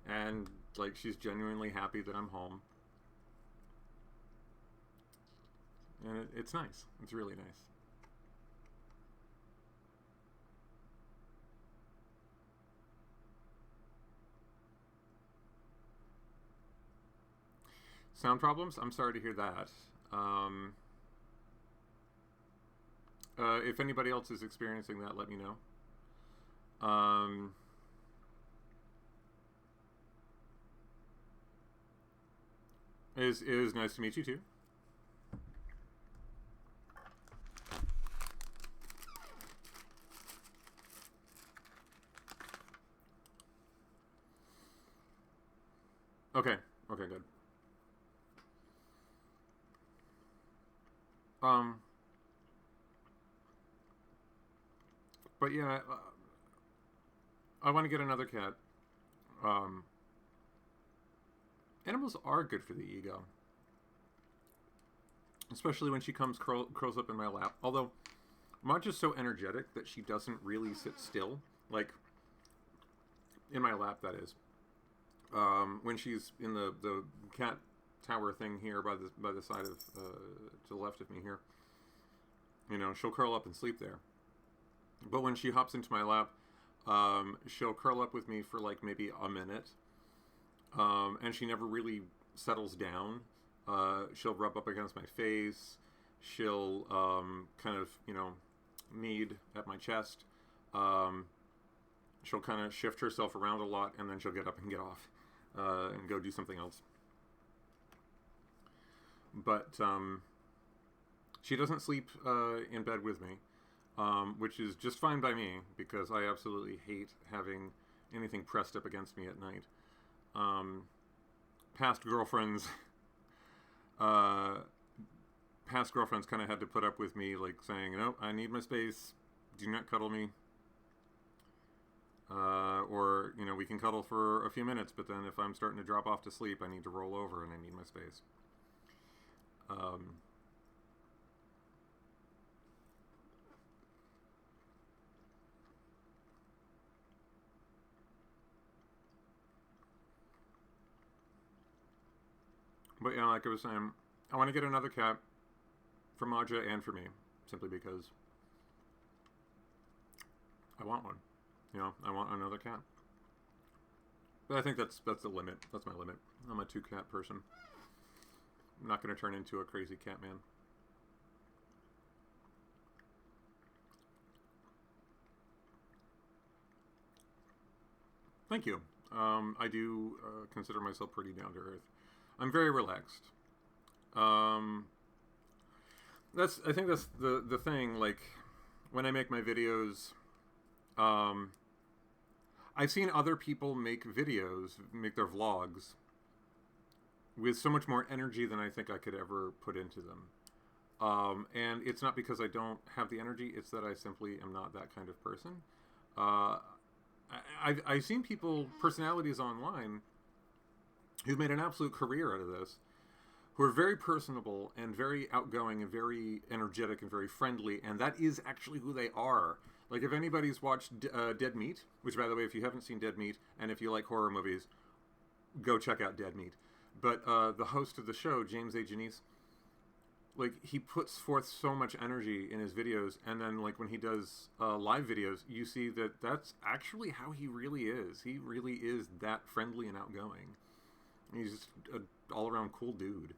and like she's genuinely happy that I'm home, and it's nice. It's really nice. Sound problems? I'm sorry to hear that. If anybody else is experiencing that, let me know. It is nice to meet you too. Okay. Okay, good. But yeah, I want to get another cat. Animals are good for the ego. especially when she curls up in my lap. Although Maja's so energetic that she doesn't really sit still, like in my lap, that is. When she's in the cat tower thing here by the side of to the left of me here, you know, she'll curl up and sleep there. But when she hops into my lap, she'll curl up with me for like maybe a minute, and she never really settles down. She'll rub up against my face. She'll kind of, you know, knead at my chest. She'll kind of shift herself around a lot, and then she'll get up and get off and go do something else. But she doesn't sleep in bed with me, which is just fine by me, because I absolutely hate having anything pressed up against me at night. Past girlfriends kind of had to put up with me, like saying, "No, I need my space. Do not cuddle me." Or, you know, we can cuddle for a few minutes, but then if I'm starting to drop off to sleep, I need to roll over and I need my space. But yeah, like I was saying, I want to get another cat for Maja and for me, simply because I want one. You know, I want another cat. But I think that's the limit. That's my limit. I'm a 2-cat person. I'm not going to turn into a crazy cat man. Thank you. I do consider myself pretty down to earth. I'm very relaxed. I think that's the thing. Like, when I make my videos, I've seen other people make videos, make their vlogs, with so much more energy than I think I could ever put into them. And it's not because I don't have the energy, it's that I simply am not that kind of person. I've seen personalities online, who've made an absolute career out of this, who are very personable and very outgoing and very energetic and very friendly, and that is actually who they are. Like, if anybody's watched Dead Meat, which, by the way, if you haven't seen Dead Meat, and if you like horror movies, go check out Dead Meat. But the host of the show, James A. Janice, like, he puts forth so much energy in his videos, and then, like, when he does live videos, you see that that's actually how he really is. He really is that friendly and outgoing. He's just an all-around cool dude.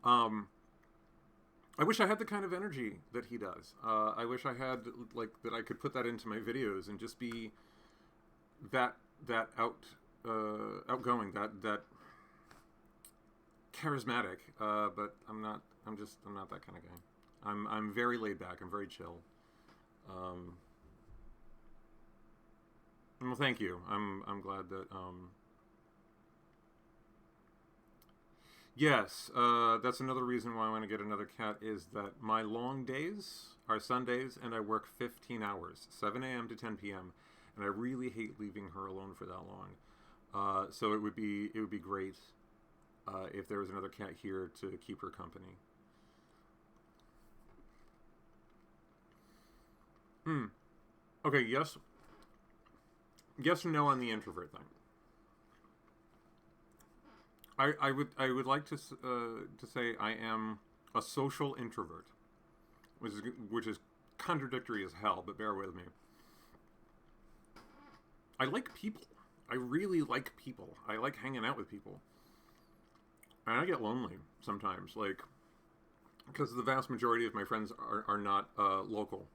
I wish I had the kind of energy that he does. I wish I had, like, that I could put that into my videos and just be that outgoing, that charismatic. But I'm not that kind of guy. I'm very laid back. I'm very chill. Well, thank you. I'm glad that. Yes, that's another reason why I want to get another cat, is that my long days are Sundays, and I work 15 hours, 7 a.m. to 10 p.m., and I really hate leaving her alone for that long. So it would be great if there was another cat here to keep her company. Okay, yes or no on the introvert thing. I would like to say I am a social introvert, which is contradictory as hell, but bear with me. I like people. I really like people. I like hanging out with people. And I get lonely sometimes, like, because the vast majority of my friends are not local.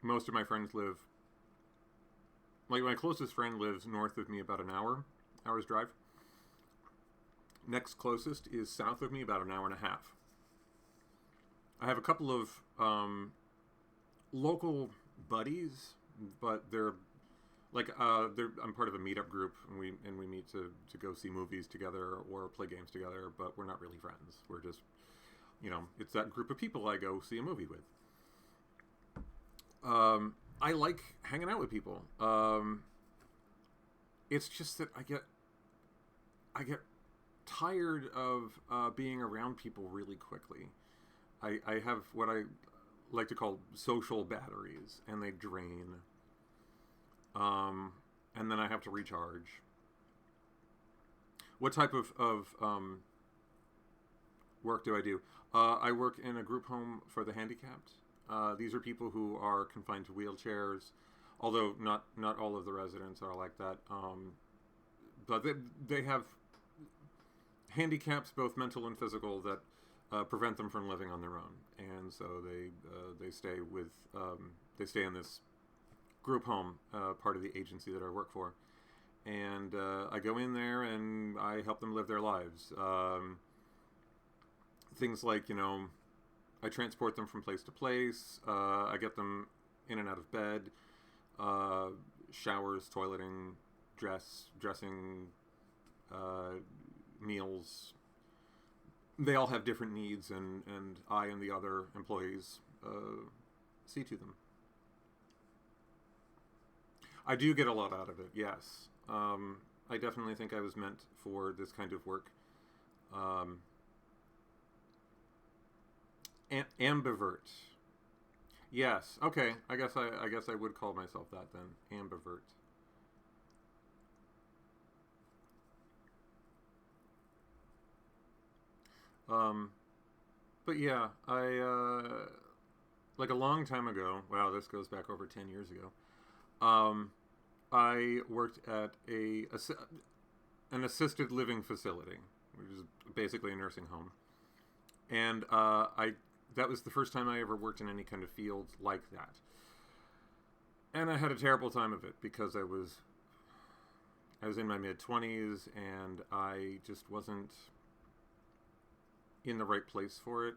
Most of my friends live, like, my closest friend lives north of me about an hour's drive. Next closest is south of me about an hour and a half. I have a couple of local buddies, but they're like I'm part of a meetup group, and we meet to go see movies together or play games together, but we're not really friends. We're just, you know, it's that group of people I go see a movie with. I like hanging out with people. It's just that I get tired of being around people really quickly. I have what I like to call social batteries, and they drain. And then I have to recharge. What type of work do I do? I work in a group home for the handicapped. These are people who are confined to wheelchairs, although not all of the residents are like that. But they have handicaps, both mental and physical, that prevent them from living on their own, and so they stay with they stay in this group home, part of the agency that I work for, and I go in there and I help them live their lives. Things like, I transport them from place to place. I get them in and out of bed, showers, toileting, dressing, meals. They all have different needs, and I and the other employees see to them. I do get a lot out of it, yes. I definitely think I was meant for this kind of work. Ambivert. Yes. Okay. I guess I would call myself that then. Ambivert. But yeah, I like a long time ago. Wow, this goes back over 10 years ago. I worked at an assisted living facility, which is basically a nursing home, and that was the first time I ever worked in any kind of field like that. And I had a terrible time of it because I was in my mid-20s and I just wasn't in the right place for it.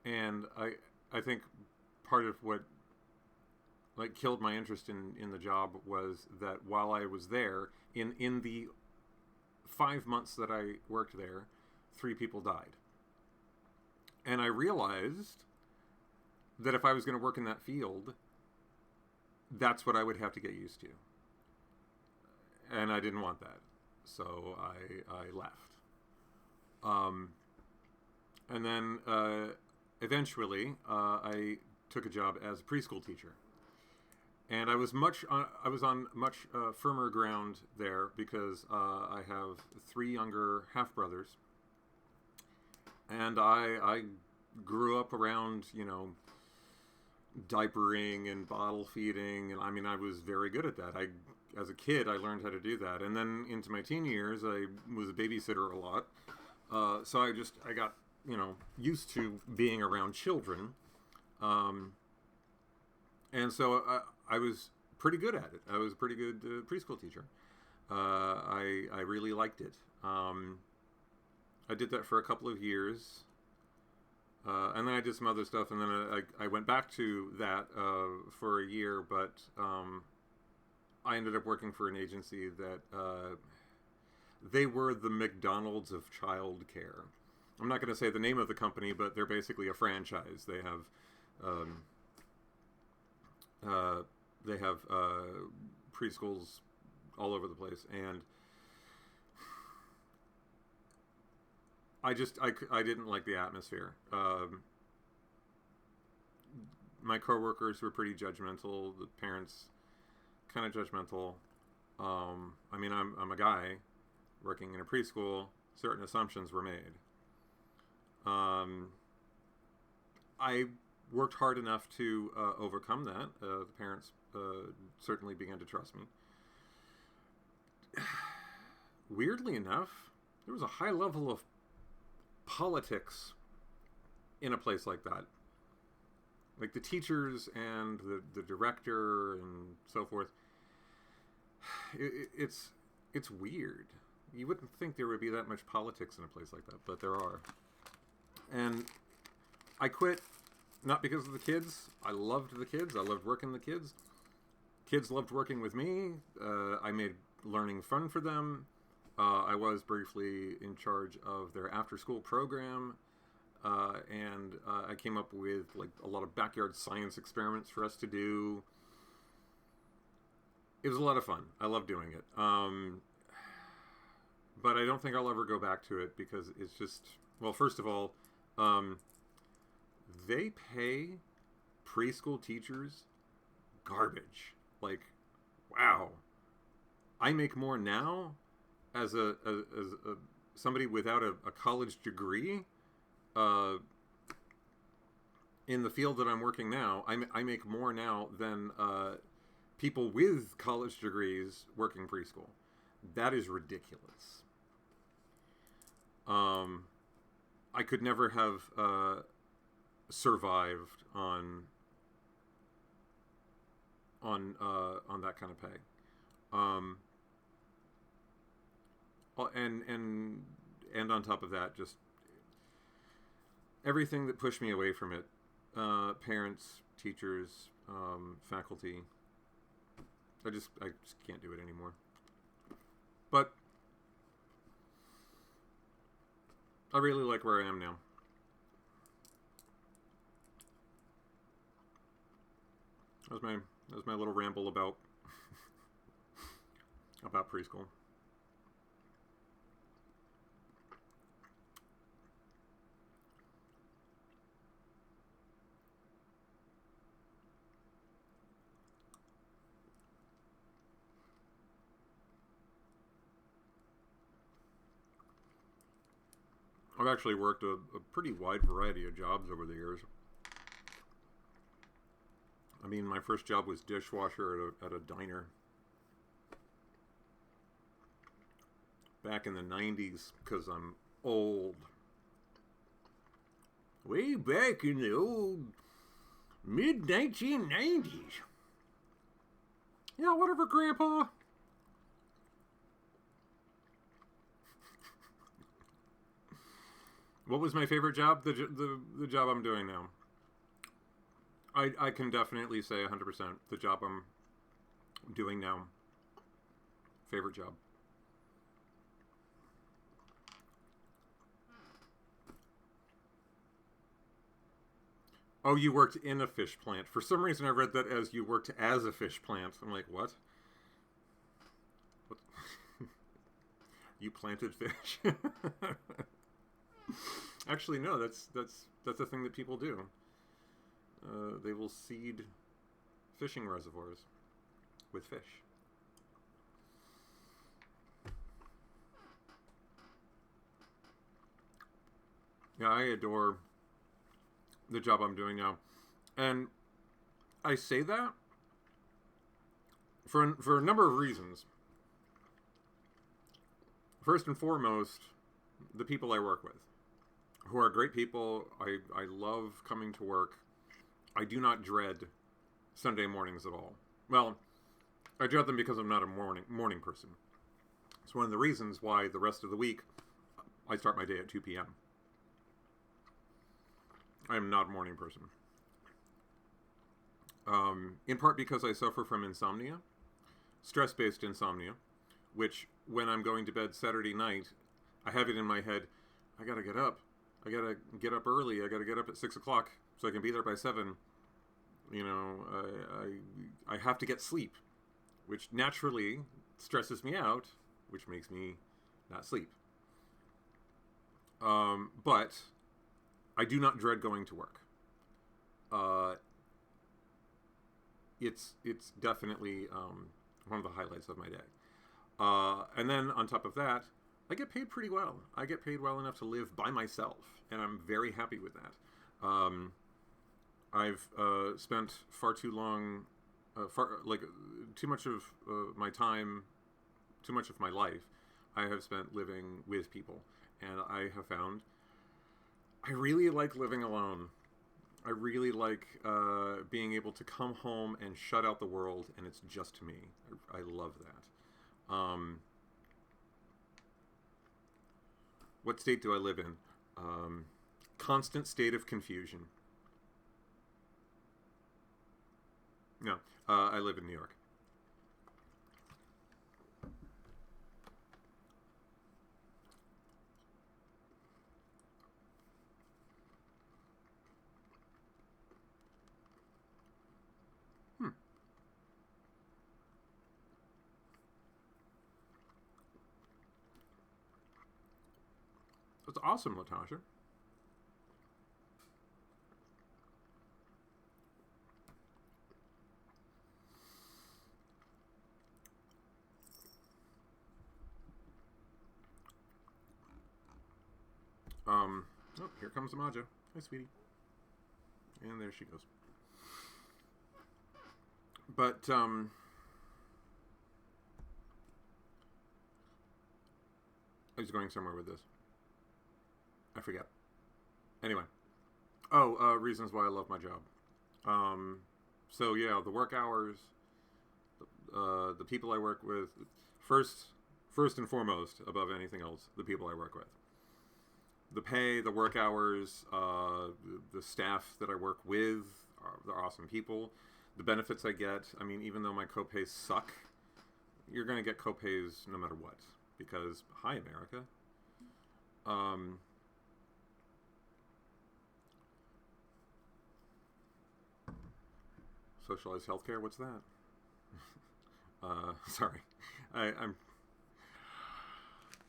And I think part of what killed my interest in the job was that while I was there, in the 5 months that I worked there, 3 people died. And I realized that if I was going to work in that field, that's what I would have to get used to. And I didn't want that. So I left. And then eventually I took a job as a preschool teacher. And I was on much firmer ground there because I have 3 younger half-brothers. And I grew up around, diapering and bottle feeding. And I was very good at that. As a kid, I learned how to do that. And then into my teen years, I was a babysitter a lot. So I got, used to being around children. And so I was pretty good at it. I was a pretty good preschool teacher. I really liked it. I did that for a couple of years. And then I did some other stuff. And then I went back to that for a year. But I ended up working for an agency that they were the McDonald's of childcare. I'm not going to say the name of the company, but they're basically a franchise. They have preschools all over the place, and I didn't like the atmosphere. My coworkers were pretty judgmental. The parents kind of judgmental. I'm a guy working in a preschool. Certain assumptions were made. I worked hard enough to overcome that. The parents certainly began to trust me. Weirdly enough, there was a high level of politics in a place like that. Like the teachers and the director and so forth. It's weird. You wouldn't think there would be that much politics in a place like that, but there are. And I quit not because of the kids. I loved the kids. I loved working with the kids. Kids loved working with me. I made learning fun for them. I was briefly in charge of their after-school program. And I came up with a lot of backyard science experiments for us to do. It was a lot of fun. I loved doing it. but I don't think I'll ever go back to it because it's just, well, first of all, um, they pay preschool teachers garbage. Like, wow. I make more now as a somebody without a college degree in the field that I'm working now. I make more now than people with college degrees working preschool. That is ridiculous. I could never have survived on that kind of pay. And on top of that, just everything that pushed me away from it. Parents, teachers, faculty. I just can't do it anymore. But I really like where I am now. That was my little ramble about preschool. I've actually worked a pretty wide variety of jobs over the years. I mean, my first job was dishwasher at a diner back in the 90s, because I'm old. Way back in the old mid-1990s. Yeah, whatever, Grandpa. What was my favorite job? The job I'm doing now. I can definitely say 100% the job I'm doing now. Favorite job. Oh, you worked in a fish plant. For some reason I read that as you worked as a fish plant. I'm like, what? What? You planted fish? Actually, no, that's a thing that people do. They will seed fishing reservoirs with fish. Yeah, I adore the job I'm doing now. And I say that for a number of reasons. First and foremost, the people I work with, who are great people. I love coming to work. I do not dread Sunday mornings at all. Well, I dread them because I'm not a morning person. It's one of the reasons why the rest of the week I start my day at 2 p.m. I am not a morning person. In part because I suffer from insomnia, stress-based insomnia, which when I'm going to bed Saturday night, I have it in my head, I gotta get up. I gotta get up early. I gotta get up at 6 o'clock so I can be there by 7. You know, I have to get sleep, which naturally stresses me out, which makes me not sleep. But I do not dread going to work. It's definitely one of the highlights of my day. And then on top of that, I get paid pretty well. I get paid well enough to live by myself, and I'm very happy with that. I've spent far too long, too much of my time, too much of my life, I have spent living with people, and I have found I really like living alone. I really like being able to come home and shut out the world, and it's just me. I love that. What state do I live in? Constant state of confusion. No, I live in New York. That's awesome, Latasha. Oh, here comes Mojo. Hi, sweetie. And there she goes. But, I was going somewhere with this. I forget. Anyway. Oh, reasons why I love my job. So yeah, the work hours, the people I work with, first and foremost, above anything else, the people I work with. The pay, the work hours, the staff that I work with, they're awesome people. The benefits I get, I mean, even though my copays suck, you're going to get copays no matter what. Because, hi, America. Socialized healthcare, what's that? Sorry. I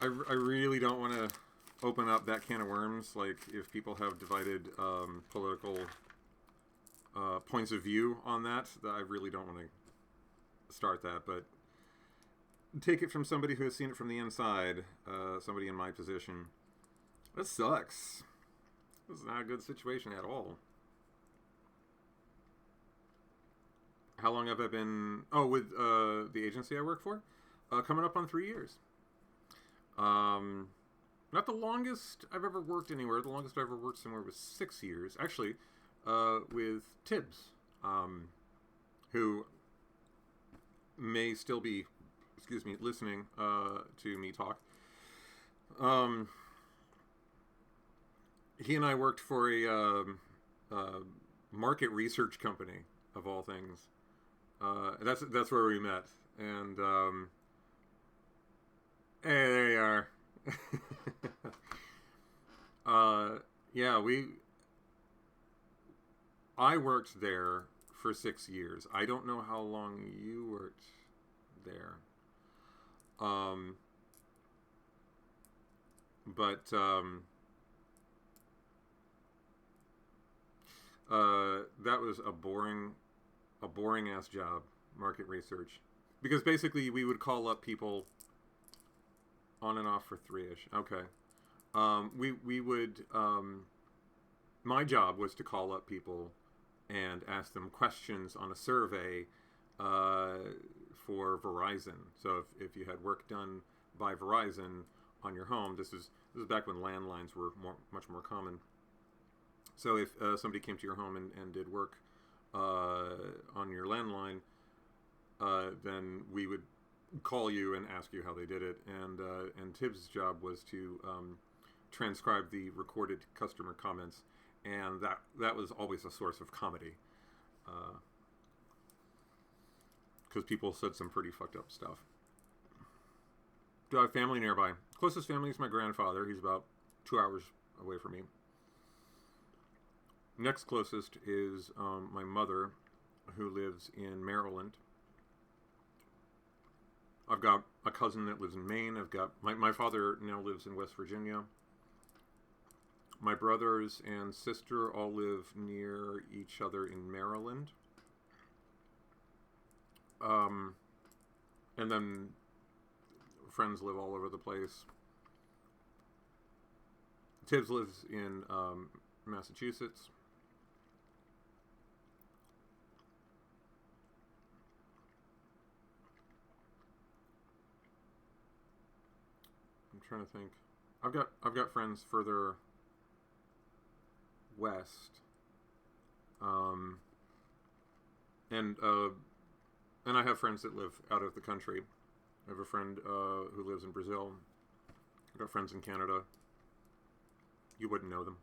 really don't want to open up that can of worms. Like, if people have divided political points of view on that, I really don't want to start that. But take it from somebody who has seen it from the inside, somebody in my position. That sucks. This is not a good situation at all. How long have I been... Oh, with the agency I work for? Coming up on 3 years. Not the longest I've ever worked anywhere. The longest I ever worked somewhere was 6 years. Actually, with Tibbs, who may still be, listening to me talk. He and I worked for a market research company, of all things. That's where we met. And hey, there you are. Yeah, I worked there for 6 years. I don't know how long you worked there. But that was a boring ass job, market research. Because basically we would call up people on and off for 3-ish. Okay. We would, my job was to call up people and ask them questions on a survey for Verizon. So if you had work done by Verizon on your home, this is back when landlines were much more common. So if somebody came to your home and did work on your landline, then we would call you and ask you how they did it. And Tibbs' job was to transcribe the recorded customer comments, and that was always a source of comedy, because people said some pretty fucked up stuff. Do I have family nearby? Closest family is my grandfather. He's about 2 hours away from me. Next closest is my mother, who lives in Maryland. I've got a cousin that lives in Maine. I've got my father now lives in West Virginia. My brothers and sister all live near each other in Maryland. And then friends live all over the place. Tibbs lives in Massachusetts. I'm trying to think. I've got friends further west, and I have friends that live out of the country. I have a friend who lives in Brazil. I've got friends in Canada. You wouldn't know them.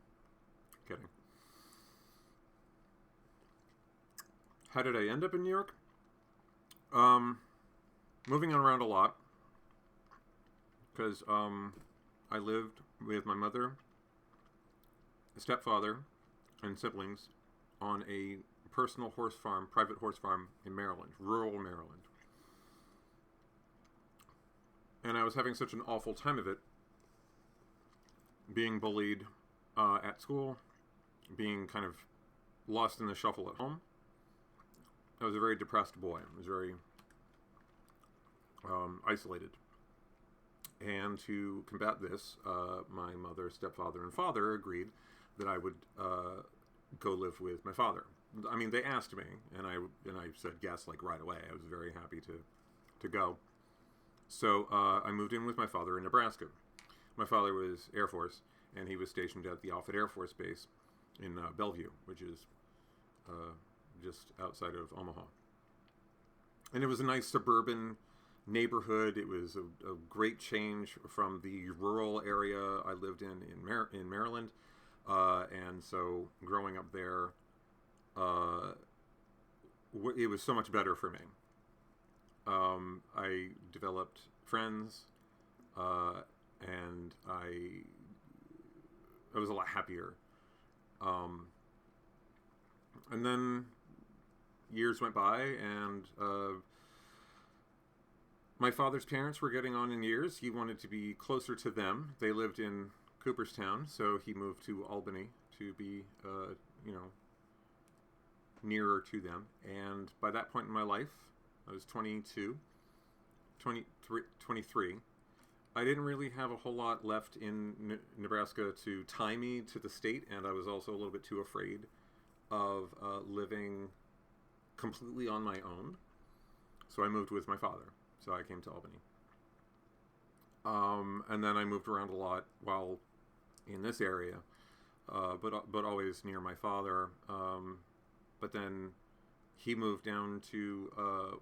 Kidding. How did I end up in New York? Moving around a lot, because I lived with my mother, a stepfather, and siblings on a personal horse farm, private horse farm in Maryland, rural Maryland. And I was having such an awful time of it being bullied at school, being kind of lost in the shuffle at home. I was a very depressed boy. I was very isolated. And to combat this, my mother, stepfather, and father agreed that I would go live with my father. I mean, they asked me, and I said yes, like right away. I was very happy to go. So I moved in with my father in Nebraska. My father was Air Force, and he was stationed at the Offutt Air Force Base in Bellevue, which is just outside of Omaha. And it was a nice suburban neighborhood. It was a great change from the rural area I lived in Maryland. And so growing up there, it was so much better for me. I developed friends, and I was a lot happier. And then years went by, and my father's parents were getting on in years. He wanted to be closer to them. They lived in Cooperstown, so he moved to Albany to be, nearer to them. And by that point in my life, I was 23. I didn't really have a whole lot left in Nebraska to tie me to the state, and I was also a little bit too afraid of living completely on my own. So I moved with my father. So I came to Albany. And then I moved around a lot while in this area, but always near my father. But then he moved down to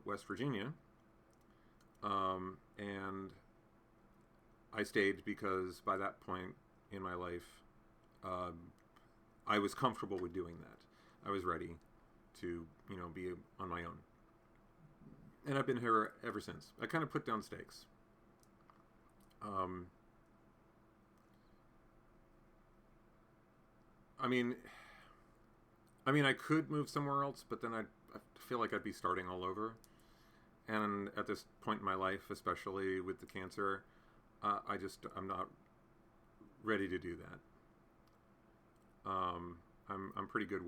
West Virginia, and I stayed because by that point in my life, I was comfortable with doing that. I was ready to, be on my own. And I've been here ever since. I kind of put down stakes. I could move somewhere else, but then I feel like I'd be starting all over. And at this point in my life, especially with the cancer, I'm not ready to do that. I'm pretty good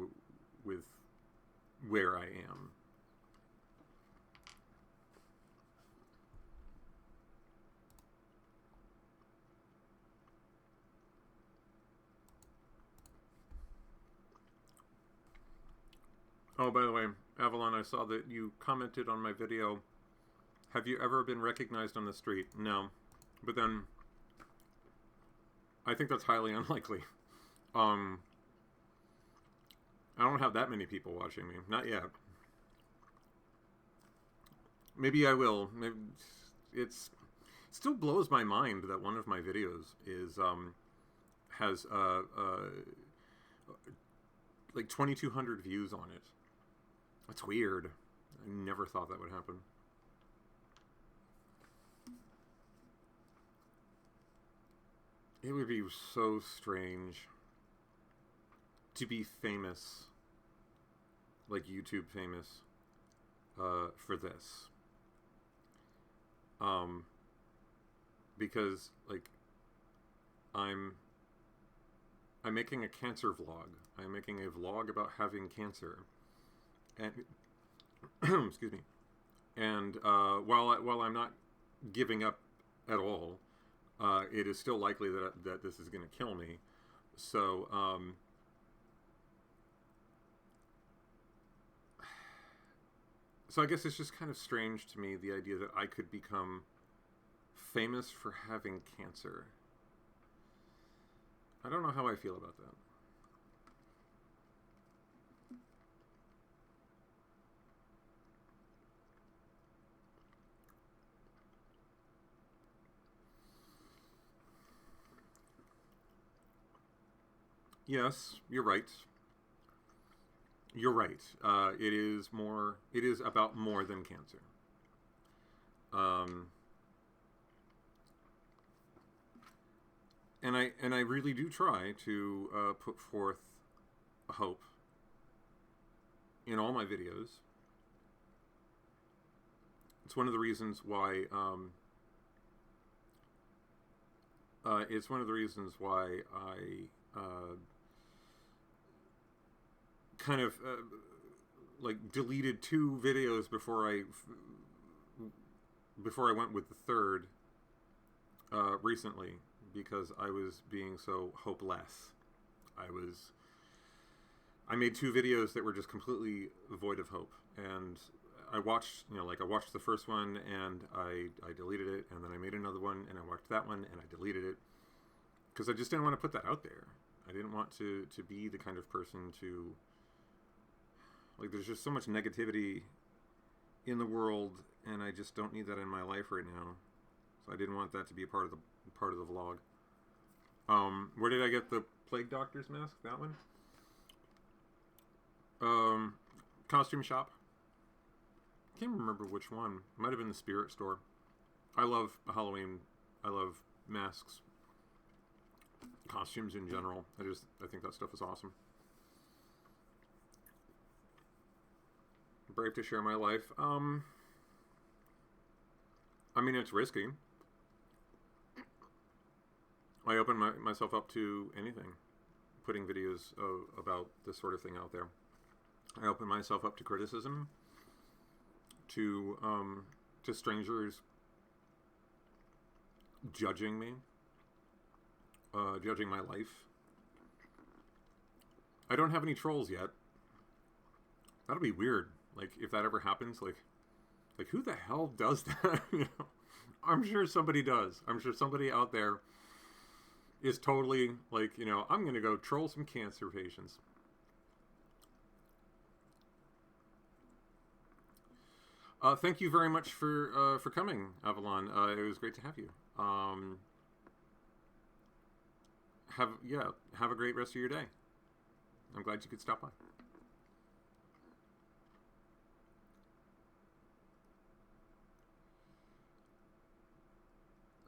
with where I am. Oh, by the way, Avalon, I saw that you commented on my video. Have you ever been recognized on the street? No. But then, I think that's highly unlikely. I don't have that many people watching me. Not yet. Maybe I will. Maybe it still blows my mind that one of my videos has like 2,200 views on it. That's weird. I never thought that would happen. It would be so strange to be famous, like YouTube famous, for this. Because like I'm making a cancer vlog. I'm making a vlog about having cancer, and excuse me. And while I'm not giving up at all, it is still likely that this is going to kill me. So so I guess it's just kind of strange to me, the idea that I could become famous for having cancer. I don't know how I feel about that. Yes, you're right. You're right. It is about more than cancer. And I really do try to put forth a hope in all my videos. It's one of the reasons why It's one of the reasons why I kind of like deleted 2 videos before I went with the third recently, because I was being so hopeless. I made 2 videos that were just completely void of hope, and I watched the first one and I deleted it, and then I made another one and I watched that one and I deleted it, because I just didn't want to put that out there. I didn't want to be the kind of person to, like, there's just so much negativity in the world, and I just don't need that in my life right now. So I didn't want that to be a part of the vlog. Where did I get the Plague Doctor's mask? That one? Costume shop. Can't remember which one. It might have been the Spirit store. I love Halloween. I love masks. Costumes in general. I think that stuff is awesome. Brave to share my life. I mean, it's risky. I open myself up to anything. Putting videos about this sort of thing out there. I open myself up to criticism, to strangers judging me, judging my life. I don't have any trolls yet. That'll be weird. Like, if that ever happens, like who the hell does that? You know, I'm sure somebody does. I'm sure somebody out there is totally like, you know, I'm gonna go troll some cancer patients. Thank you very much for coming, Avalon. It was great to have you. Have a great rest of your day. I'm glad you could stop by.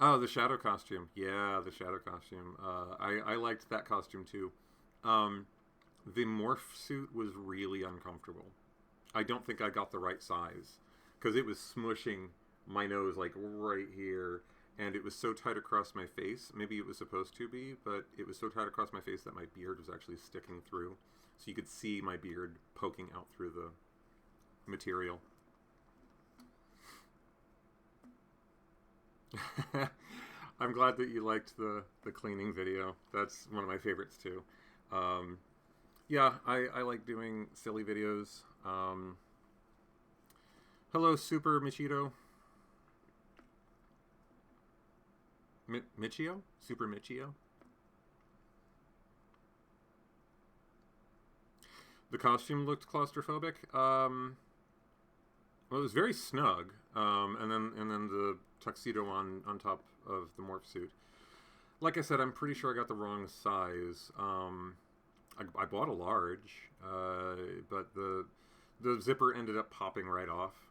Oh, the shadow costume. Yeah, the shadow costume. I liked that costume too. The morph suit was really uncomfortable. I don't think I got the right size, because it was smushing my nose like right here, and it was so tight across my face. Maybe it was supposed to be, but it was so tight across my face that my beard was actually sticking through. So you could see my beard poking out through the material. I'm glad that you liked the cleaning video. That's one of my favorites too. Yeah, I like doing silly videos. Hello, Super Michito. Michio? Super Michio? The costume looked claustrophobic. Well, it was very snug. And then the tuxedo on top of the morph suit. Like I said, I'm pretty sure I got the wrong size. I bought a large, but the zipper ended up popping right off.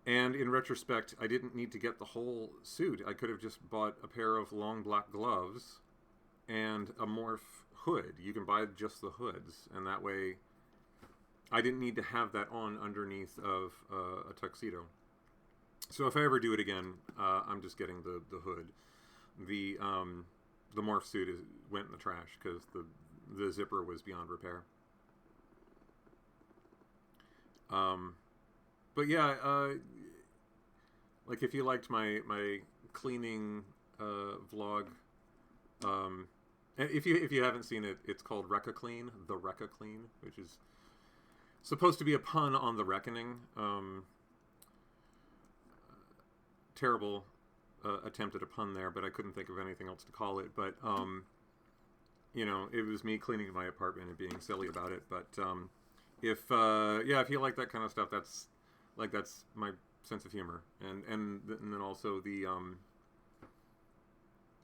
And in retrospect, I didn't need to get the whole suit. I could have just bought a pair of long black gloves and a morph hood. You can buy just the hoods, and that way I didn't need to have that on underneath of a tuxedo. So if I ever do it again, I'm just getting the hood. The morph suit went in the trash because the zipper was beyond repair. But yeah, like if you liked my cleaning vlog, if you haven't seen it, it's called Recca Clean, the Recca Clean, which is supposed to be a pun on the Reckoning. Terrible attempt at a pun there, but I couldn't think of anything else to call it. But you know, it was me cleaning my apartment and being silly about it. But if you like that kind of stuff, that's my sense of humor. And then also the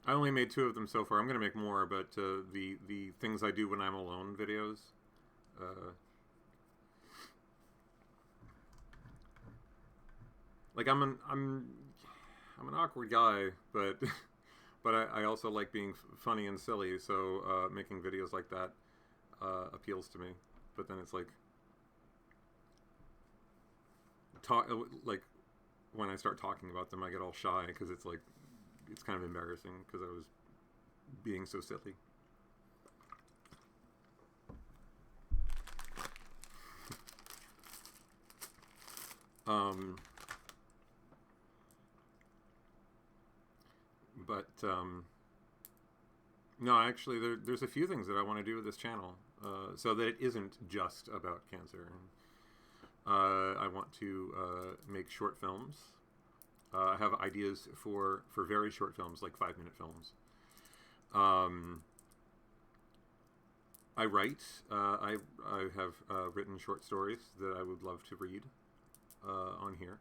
I only made 2 of them so far. I'm gonna make more, but the things I do when I'm alone videos. Like I'm an awkward guy, but I also like being funny and silly. So making videos like that appeals to me. But then it's like when I start talking about them, I get all shy because it's like it's kind of embarrassing because I was being so silly. But no, actually, there's a few things that I want to do with this channel, so that it isn't just about cancer. I want to make short films. I have ideas for very short films, like 5-minute films. I write. I have written short stories that I would love to read on here.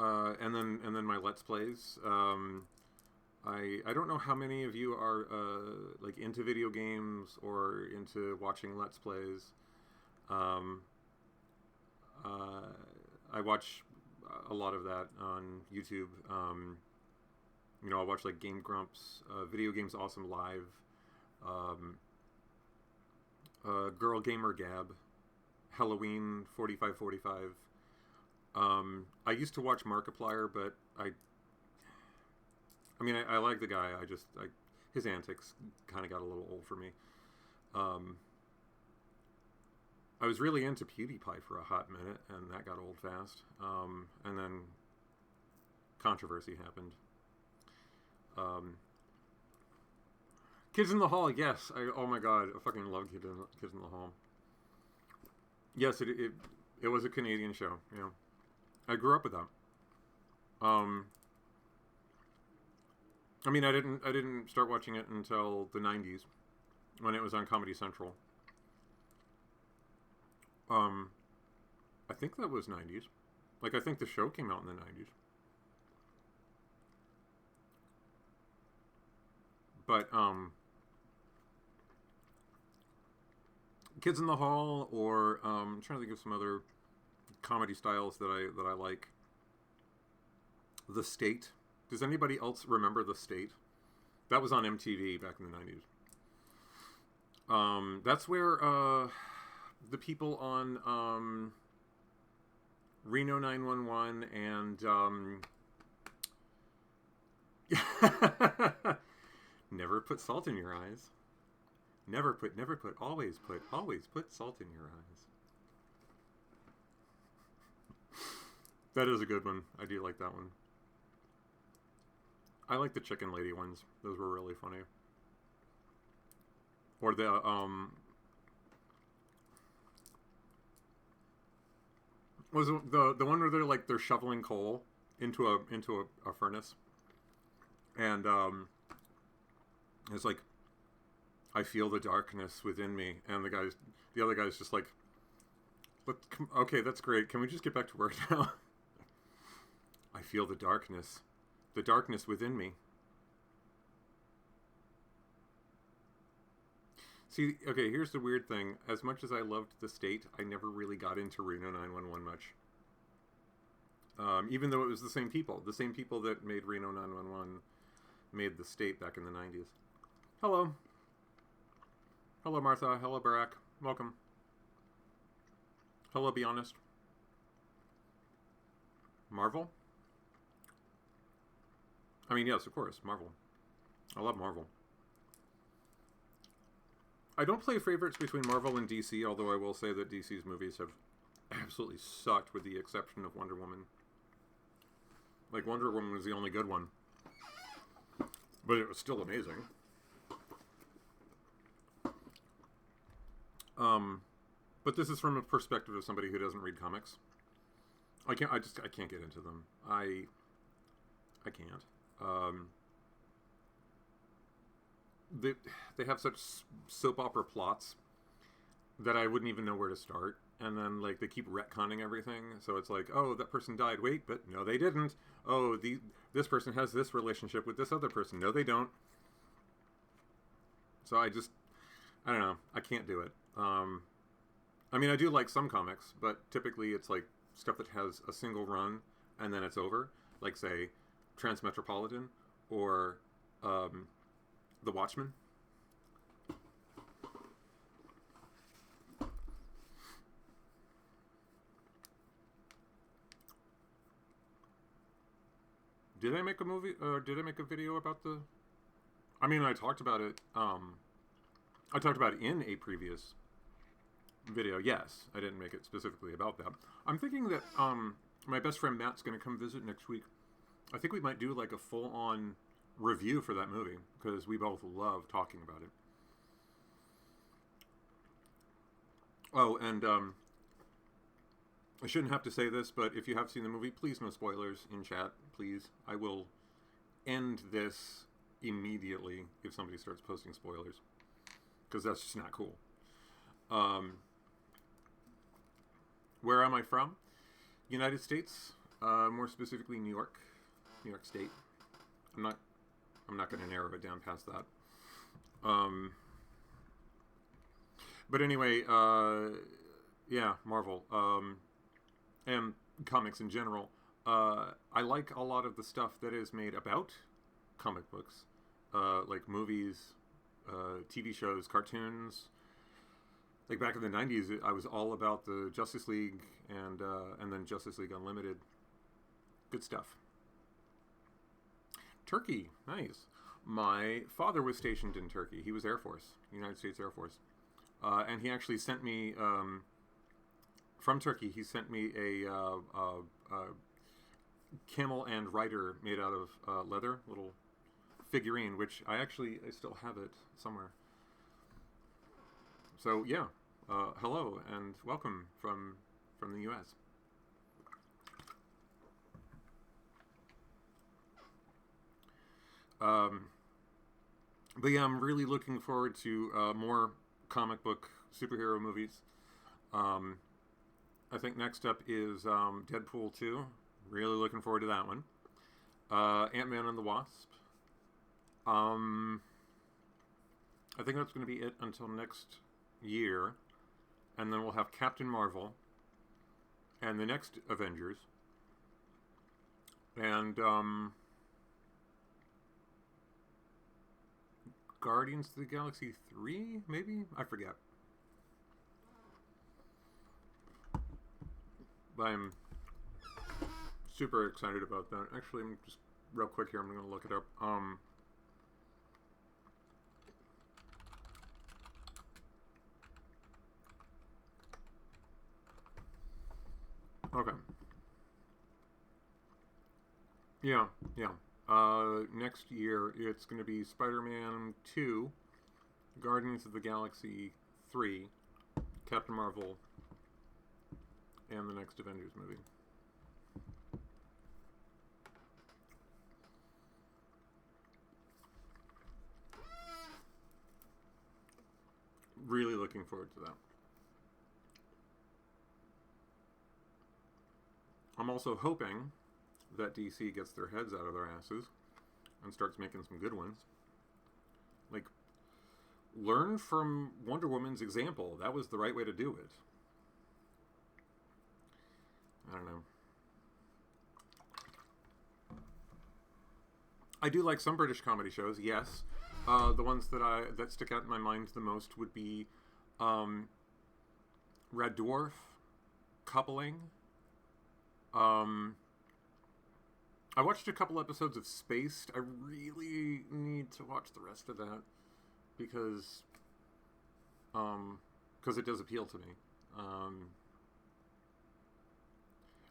And then my Let's Plays. I don't know how many of you are like into video games or into watching Let's Plays. I watch a lot of that on YouTube. You know, I watch like Game Grumps, Video Games Awesome Live, Girl Gamer Gab, Halloween 4545. I used to watch Markiplier, but I mean, I like the guy. His antics kind of got a little old for me. I was really into PewDiePie for a hot minute, and that got old fast. And then controversy happened. Kids in the Hall, yes. Oh my god, I fucking love Kids in the Hall. Yes, it was a Canadian show. Yeah, I grew up with that. I mean, I didn't start watching it until the 90s, when it was on Comedy Central. I think that was 90s. Like, I think the show came out in the 90s. But, Kids in the Hall, or, I'm trying to think of some other comedy styles that I like. The State. Does anybody else remember The State? That was on MTV back in the 90s. That's where, the people on, Reno 911 and, never put salt in your eyes. Never put, always put salt in your eyes. That is a good one. I do like that one. I like the Chicken Lady ones. Those were really funny. Or the, was the one where they're shoveling coal into a furnace, and it's like, I feel the darkness within me, and the other guy's just like, okay, that's great. Can we just get back to work now? I feel the darkness within me. See, okay, here's the weird thing. As much as I loved The State, I never really got into Reno 911 much. Even though it was the same people that made Reno 911 made The State back in the 90s. Hello. Hello, Martha. Hello, Barack. Welcome. Hello, Be Honest. Marvel? I mean, yes, of course, Marvel. I love Marvel. I don't play favorites between Marvel and DC, although I will say that DC's movies have absolutely sucked, with the exception of Wonder Woman. Like, Wonder Woman was the only good one. But it was still amazing. But this is from a perspective of somebody who doesn't read comics. I can't get into them. I can't. They have such soap opera plots that I wouldn't even know where to start. And then, like, they keep retconning everything. So it's like, oh, that person died. Wait, but no, they didn't. Oh, this person has this relationship with this other person. No, they don't. So I don't know. I can't do it. I mean, I do like some comics, but typically it's like stuff that has a single run and then it's over. Like, say, Transmetropolitan or The Watchmen. Did I make a movie? Did I make a video about the? I mean, I talked about it. I talked about it in a previous video. Yes, I didn't make it specifically about that. I'm thinking that my best friend Matt's going to come visit next week. I think we might do like a full-on review for that movie because we both love talking about it. Oh, and I shouldn't have to say this, but if you have seen the movie, please no spoilers in chat, please. I will end this immediately if somebody starts posting spoilers, because that's just not cool. Where am I from? United States, more specifically New York State. I'm not going to narrow it down past that. But anyway, yeah, Marvel, and comics in general. I like a lot of the stuff that is made about comic books, like movies, TV shows, cartoons. Like back in the 90s, I was all about the Justice League and then Justice League Unlimited. Good stuff. Turkey, nice. My father was stationed in Turkey. He was Air Force, United States Air Force. And he actually sent me, from Turkey, he sent me a camel and rider made out of leather, little figurine, which I still have it somewhere. So yeah, hello and welcome from the U.S. But yeah, I'm really looking forward to more comic book superhero movies. I think next up is Deadpool 2. Really looking forward to that one. Ant-Man and the Wasp. I think that's going to be it until next year. And then we'll have Captain Marvel and the next Avengers. And Guardians of the Galaxy 3, maybe? I forget. But I'm super excited about that. Actually, I'm just real quick here. I'm going to look it up. Okay. Yeah. Next year, it's going to be Spider-Man 2, Guardians of the Galaxy 3, Captain Marvel, and the next Avengers movie. Really looking forward to that. I'm also hoping that DC gets their heads out of their asses and starts making some good ones. Like, learn from Wonder Woman's example. That was the right way to do it. I don't know. I do like some British comedy shows, yes. The ones that stick out in my mind the most would be Red Dwarf, Coupling. I watched a couple episodes of Spaced. I really need to watch the rest of that because it does appeal to me.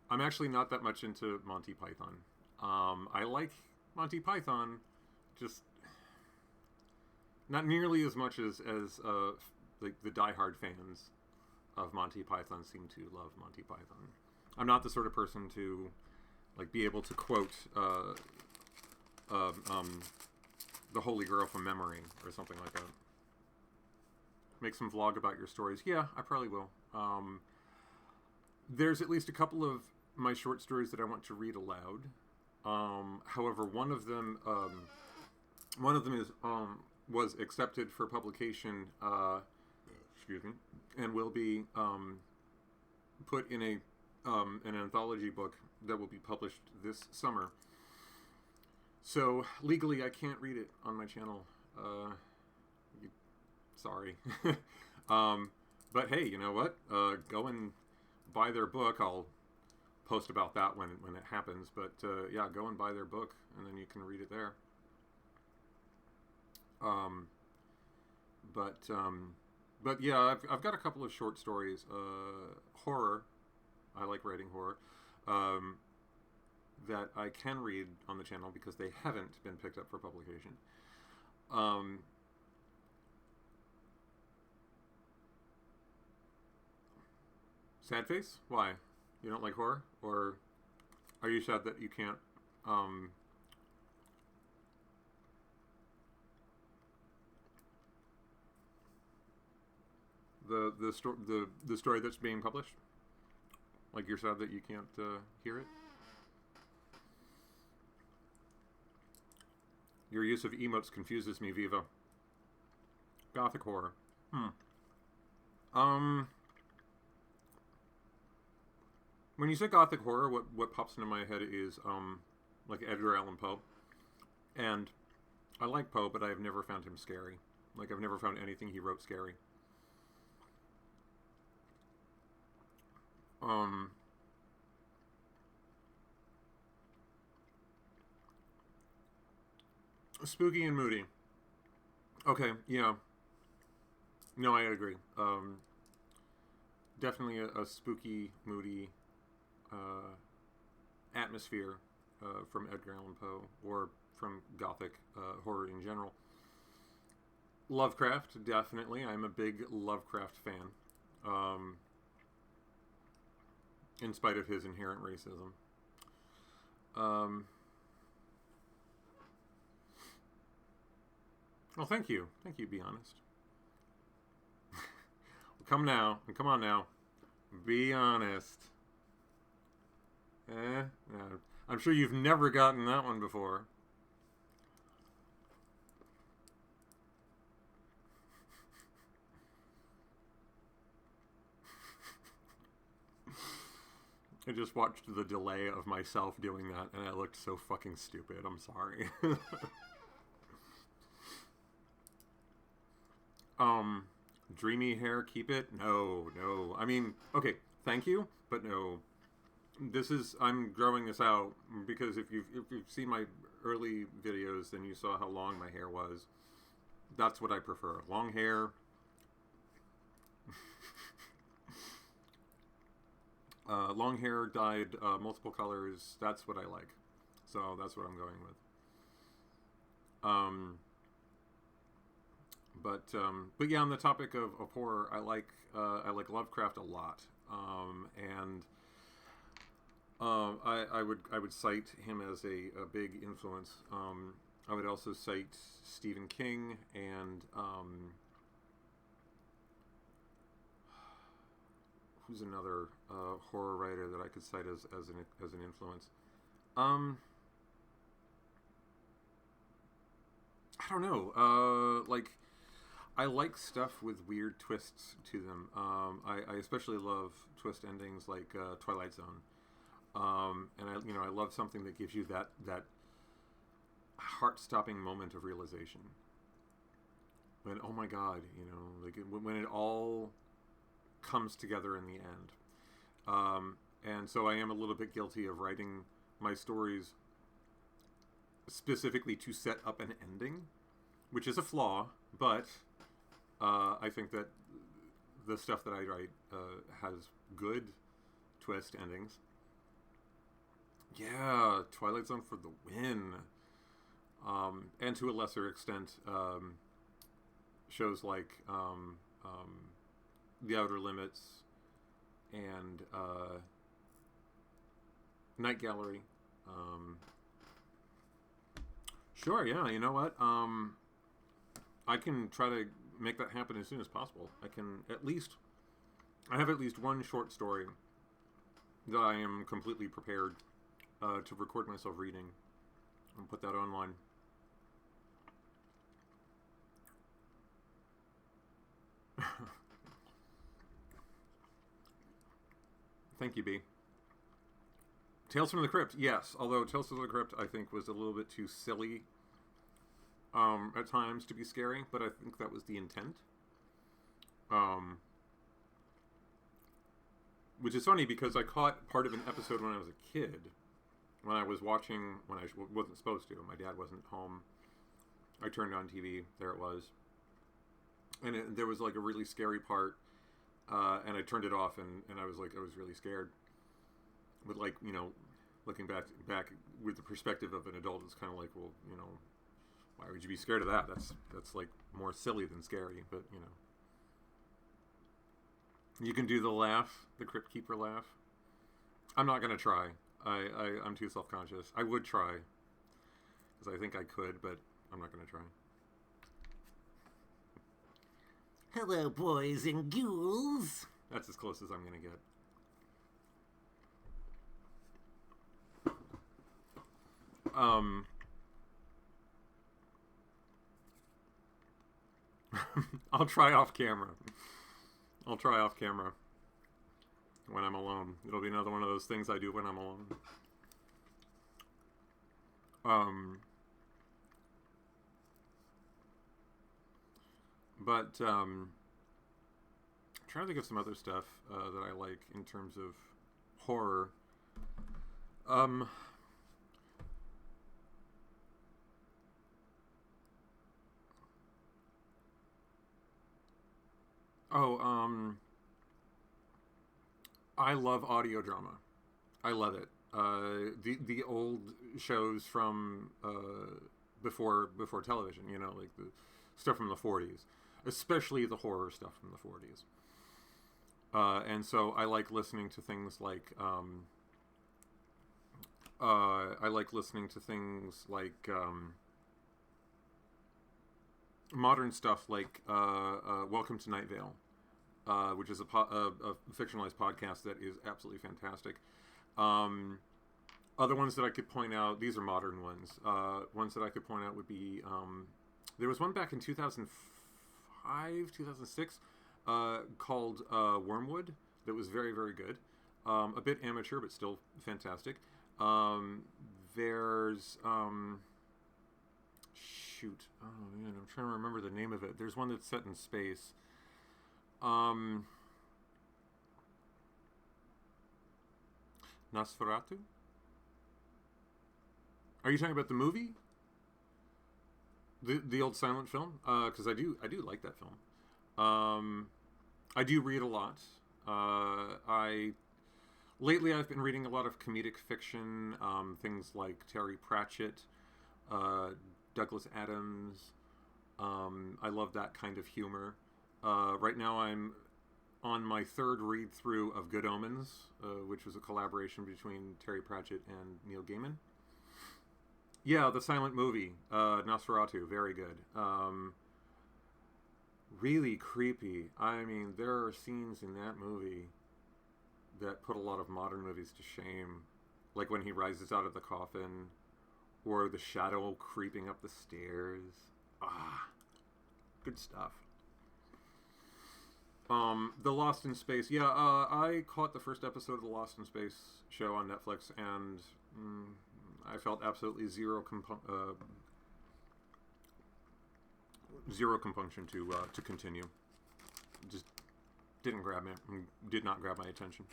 I'm actually not that much into Monty Python. I like Monty Python, just not nearly as much as like the diehard fans of Monty Python seem to love Monty Python. I'm not the sort of person to like be able to quote the Holy Grail from memory or something like that. Make some vlog about your stories. Yeah, I probably will. There's at least a couple of my short stories that I want to read aloud. However, one of them is was accepted for publication. Excuse me, and will be put in an anthology book that will be published this summer. So legally, I can't read it on my channel. Sorry. But hey, you know what? Go and buy their book. I'll post about that when it happens. But yeah, go and buy their book, and then you can read it there. But yeah, I've got a couple of short stories. Horror. I like writing horror. That I can read on the channel because they haven't been picked up for publication. Sad face? Why? You don't like horror? Or are you sad that you can't the story that's being published? Like you're sad that you can't hear it? Your use of emotes confuses me, Viva. Gothic horror. When you say gothic horror, what pops into my head is like Edgar Allan Poe. And I like Poe, but I've never found him scary. Like, I've never found anything he wrote scary. Spooky and moody. Okay, yeah. No, I agree. Definitely a spooky, moody atmosphere from Edgar Allan Poe, or from Gothic horror in general. Lovecraft, definitely. I'm a big Lovecraft fan, in spite of his inherent racism. Well, thank you. Thank you, be honest. Come on now. Be honest. No. I'm sure you've never gotten that one before. I just watched the delay of myself doing that, and I looked so fucking stupid. I'm sorry. Dreamy hair, keep it? No. I mean, okay, thank you, but no. I'm growing this out because if you've seen my early videos, then you saw how long my hair was. That's what I prefer. Long hair. Long hair dyed multiple colors. That's what I like. So that's what I'm going with. But yeah, on the topic of horror, I like Lovecraft a lot, and I would cite him as a big influence. I would also cite Stephen King and who's another horror writer that I could cite as an influence. I don't know. Like, I like stuff with weird twists to them. I especially love twist endings like Twilight Zone. And I love something that gives you that heart-stopping moment of realization. When, oh my God, like when it all comes together in the end. And so I am a little bit guilty of writing my stories specifically to set up an ending, which is a flaw, but I think that the stuff that I write has good twist endings. Yeah, Twilight Zone for the win. And to a lesser extent, shows like The Outer Limits and Night Gallery. Sure, yeah, you know what? I can try to make that happen as soon as possible. I have at least one short story that I am completely prepared to record myself reading and put that online. Thank you, B. Tales from the Crypt, yes. Although Tales from the Crypt, I think, was a little bit too silly at times to be scary, but I think that was the intent. which is funny because I caught part of an episode when I was a kid, when I was watching, when I wasn't supposed to. My dad wasn't home. I turned on TV. There it was. And there was like a really scary part. And I turned it off, and I was really scared. But like, you know, looking back with the perspective of an adult, it's kind of like, well, you know, why would you be scared of that? That's like more silly than scary. But you know, you can do the laugh, the Crypt Keeper laugh. I'm not gonna try. I'm too self-conscious. I would try because I think I could, but I'm not gonna try. Hello, boys and ghouls. That's as close as I'm gonna get. I'll try off camera. When I'm alone. It'll be another one of those things I do when I'm alone. But I'm trying to think of some other stuff that I like in terms of horror. I love audio drama. I love it. The old shows from before television, you know, like the stuff from the 40s, especially the horror stuff from the 40s. And so I like listening to things like modern stuff like Welcome to Night Vale, which is a fictionalized podcast that is absolutely fantastic. Other ones that I could point out, these are modern ones. Ones that I could point out would be, there was one back in 2005, 2006, called Wormwood that was very, very good. A bit amateur, but still fantastic. There's, shoot, oh man, I'm trying to remember the name of it. There's one that's set in space. Nosferatu? Are you talking about the movie? The old silent film? Because I do like that film. I do read a lot. Lately I've been reading a lot of comedic fiction, things like Terry Pratchett, Douglas Adams. I love that kind of humor. Right now I'm on my third read through of Good Omens, which was a collaboration between Terry Pratchett and Neil Gaiman. Yeah, the silent movie, Nosferatu, very good. Really creepy. I mean, there are scenes in that movie that put a lot of modern movies to shame. Like when he rises out of the coffin, or the shadow creeping up the stairs. Good stuff. The Lost in Space. Yeah, I caught the first episode of the Lost in Space show on Netflix, and I felt absolutely zero compunction to continue. Just did not grab my attention.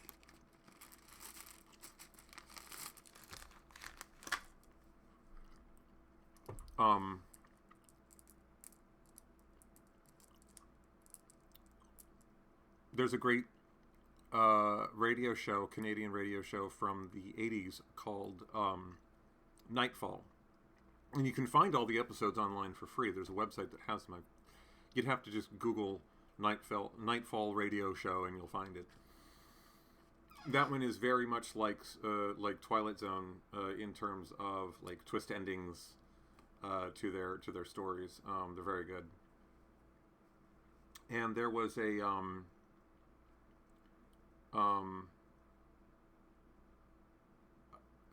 There's a great radio show, Canadian radio show from the 80s called Nightfall. And you can find all the episodes online for free. There's a website that has them. You'd have to just Google Nightfall radio show and you'll find it. That one is very much like Twilight Zone in terms of like twist endings to their stories. They're very good. And there was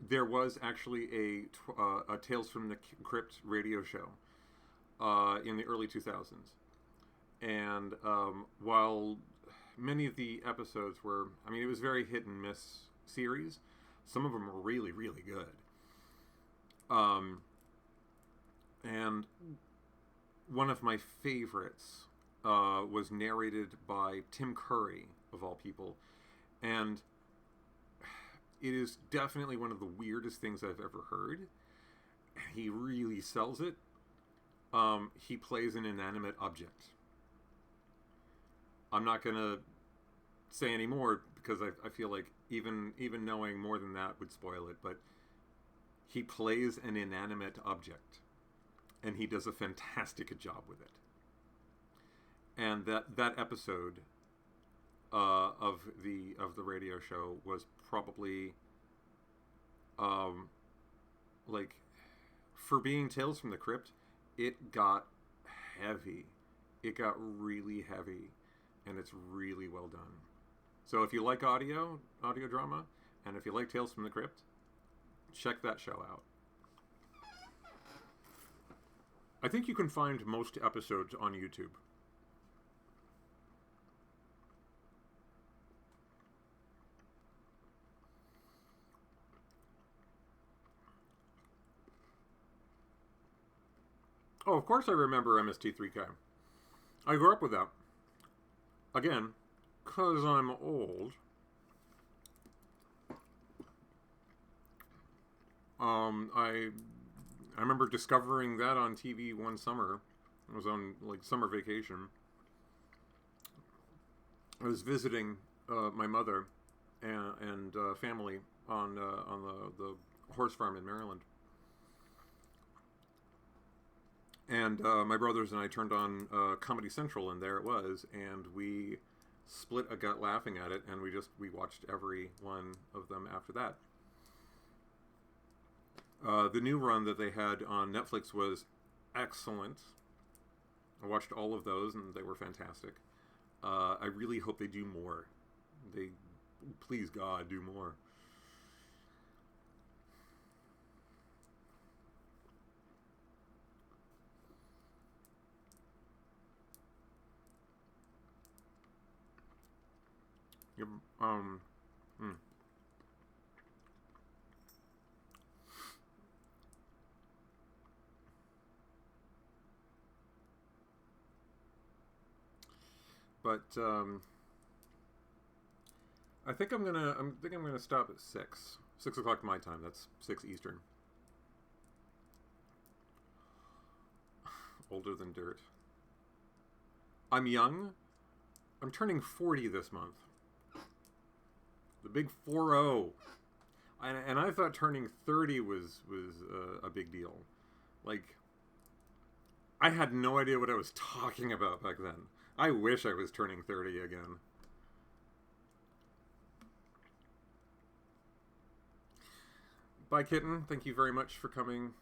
there was actually a Tales from the Crypt radio show in the early 2000s. And while many of the episodes were, I mean, it was very hit and miss series, some of them were really, really good. And one of my favorites was narrated by Tim Curry, of all people. And it is definitely one of the weirdest things I've ever heard. He really sells it. He plays an inanimate object. I'm not going to say any more because I feel like even knowing more than that would spoil it, but he plays an inanimate object, and he does a fantastic job with it. And that episode of the radio show was probably like, for being Tales from the Crypt, it got heavy. It got really heavy, and it's really well done. So if you like audio drama, and if you like Tales from the Crypt, check that show out. I think you can find most episodes on YouTube. Oh, of course I remember MST3K. I grew up with that. Again, 'cause I'm old. I remember discovering that on TV one summer. I was on like summer vacation. I was visiting my mother and family on the horse farm in Maryland. And my brothers and I turned on Comedy Central, and there it was. And we split a gut laughing at it, and we watched every one of them after that. The new run that they had on Netflix was excellent. I watched all of those, and they were fantastic. I really hope they do more. Please God, do more. But I think I'm gonna stop at 6 o'clock my time. That's 6 Eastern. Older than dirt. I'm young. I'm turning 40 this month. The big 40. And I thought turning 30 was a big deal. Like, I had no idea what I was talking about back then. I wish I was turning 30 again. Bye, Kitten. Thank you very much for coming.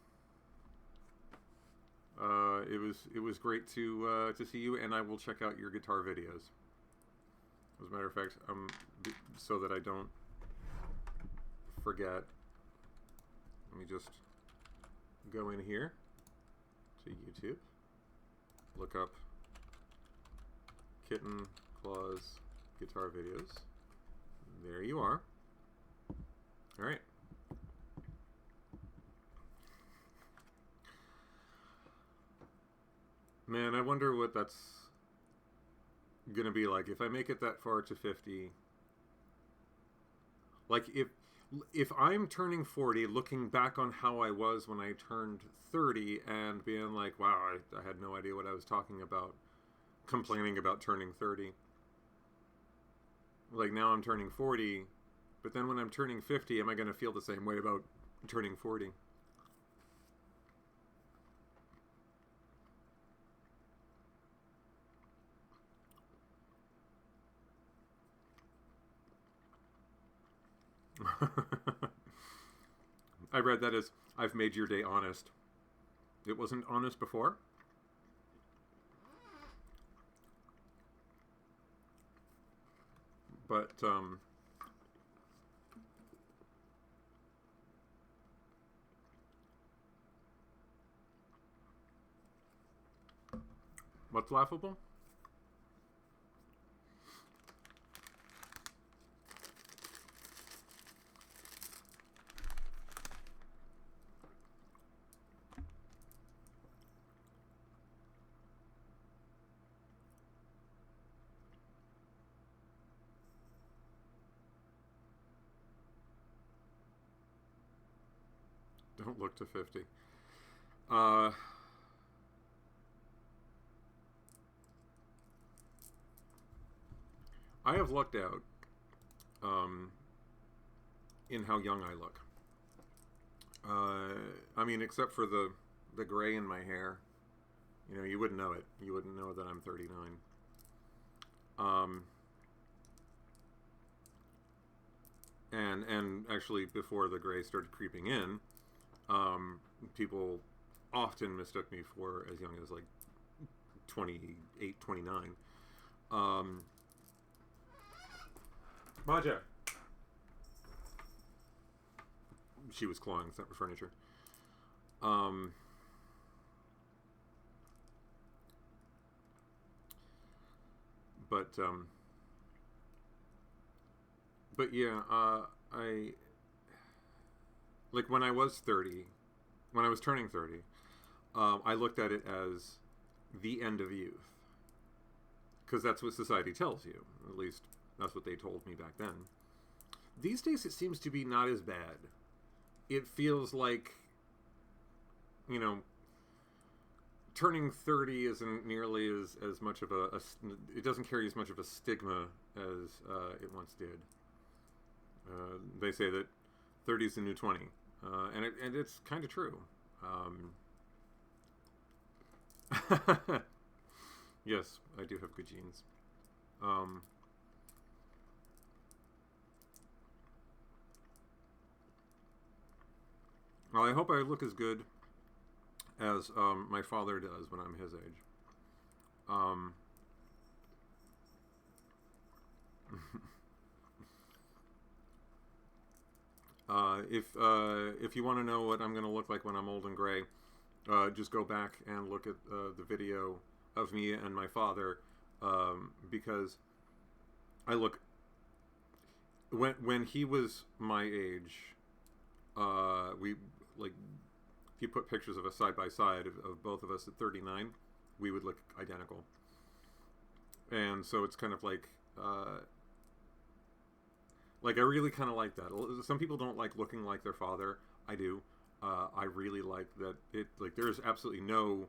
It was great to see you, and I will check out your guitar videos. As a matter of fact, so that I don't forget, let me just go in here to YouTube, look up Kitten Claus guitar videos. There you are. All right. Man, I wonder what that's gonna be like if I make it that far to 50. Like, if I'm turning 40, looking back on how I was when I turned 30 and being like, wow, I had no idea what I was talking about, complaining about turning 30. Like, now I'm turning 40, but then when I'm turning 50, am I going to feel the same way about turning 40? I read that as, I've made your day honest. It wasn't honest before? But, what's laughable? don't look to 50. I have lucked out in how young I look. I mean, except for the gray in my hair. You know, you wouldn't know it. You wouldn't know that I'm 39. And actually, before the gray started creeping in, people often mistook me for as young as like 28, 29. Mojo. She was clawing furniture. But yeah, I like when I was 30, when I was turning 30, I looked at it as the end of youth, because that's what society tells you. At least that's what they told me back then. These days, it seems to be not as bad. It feels like, you know, turning 30 isn't nearly as much of it doesn't carry as much of a stigma as it once did. They say that 30 is the new 20, and it's kind of true. Yes, I do have good genes. Well, I hope I look as good as my father does when I'm his age. If you want to know what I'm going to look like when I'm old and gray, just go back and look at the video of me and my father, because I look when he was my age. We like if you put pictures of us side by side of both of us at 39, we would look identical. And so it's kind of like I really kind of like that. Some people don't like looking like their father. I do. I really like that. There's absolutely no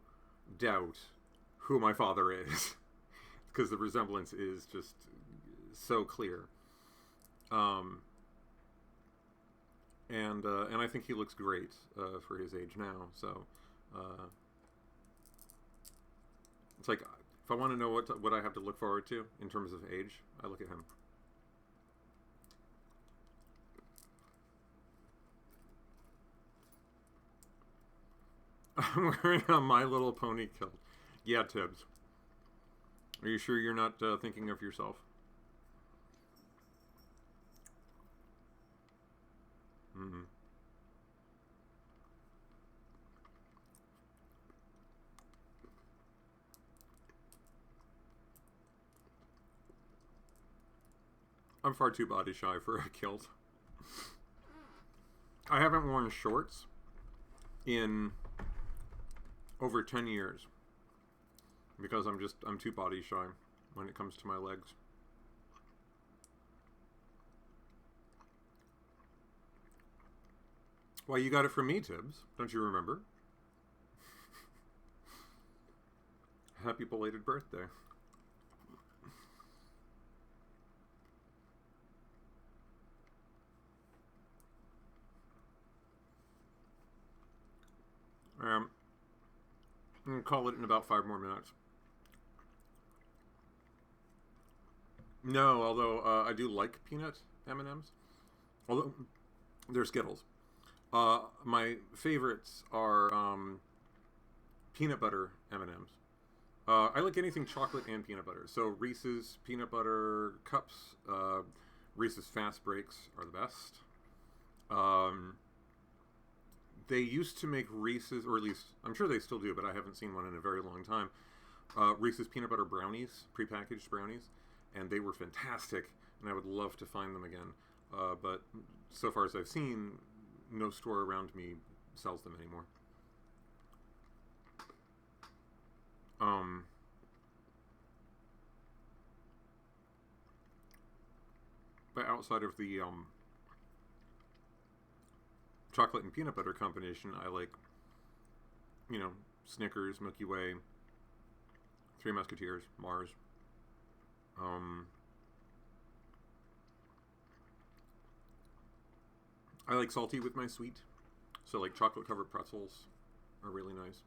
doubt who my father is, because the resemblance is just so clear. And I think he looks great for his age now. So it's like, if I want to know what I have to look forward to in terms of age, I look at him. I'm wearing a My Little Pony kilt. Yeah, Tibbs. Are you sure you're not thinking of yourself? Mm-hmm. I'm far too body shy for a kilt. I haven't worn shorts in over 10 years because I'm too body shy when it comes to my legs. Why, you got it from me, Tibbs. Don't you remember? Happy belated birthday. I'm going to call it in about 5 more minutes. No, although I do like peanut M&Ms. Although they're Skittles. My favorites are peanut butter M&Ms. I like anything chocolate and peanut butter. So Reese's peanut butter cups, Reese's Fast Breaks are the best. They used to make Reese's, or at least I'm sure they still do, but I haven't seen one in a very long time. Reese's peanut butter brownies, prepackaged brownies, and they were fantastic, and I would love to find them again. But so far as I've seen, no store around me sells them anymore. But outside of the chocolate and peanut butter combination, I like, you know, Snickers, Milky Way, Three Musketeers, Mars. I like salty with my sweet. So like chocolate covered pretzels are really nice.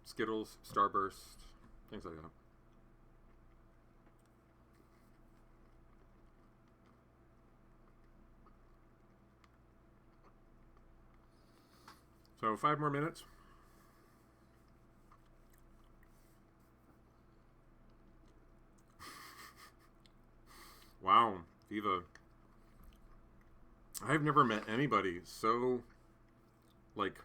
Skittles, Starburst, things like that. So 5 more minutes. Wow, Viva. I've never met anybody so, like,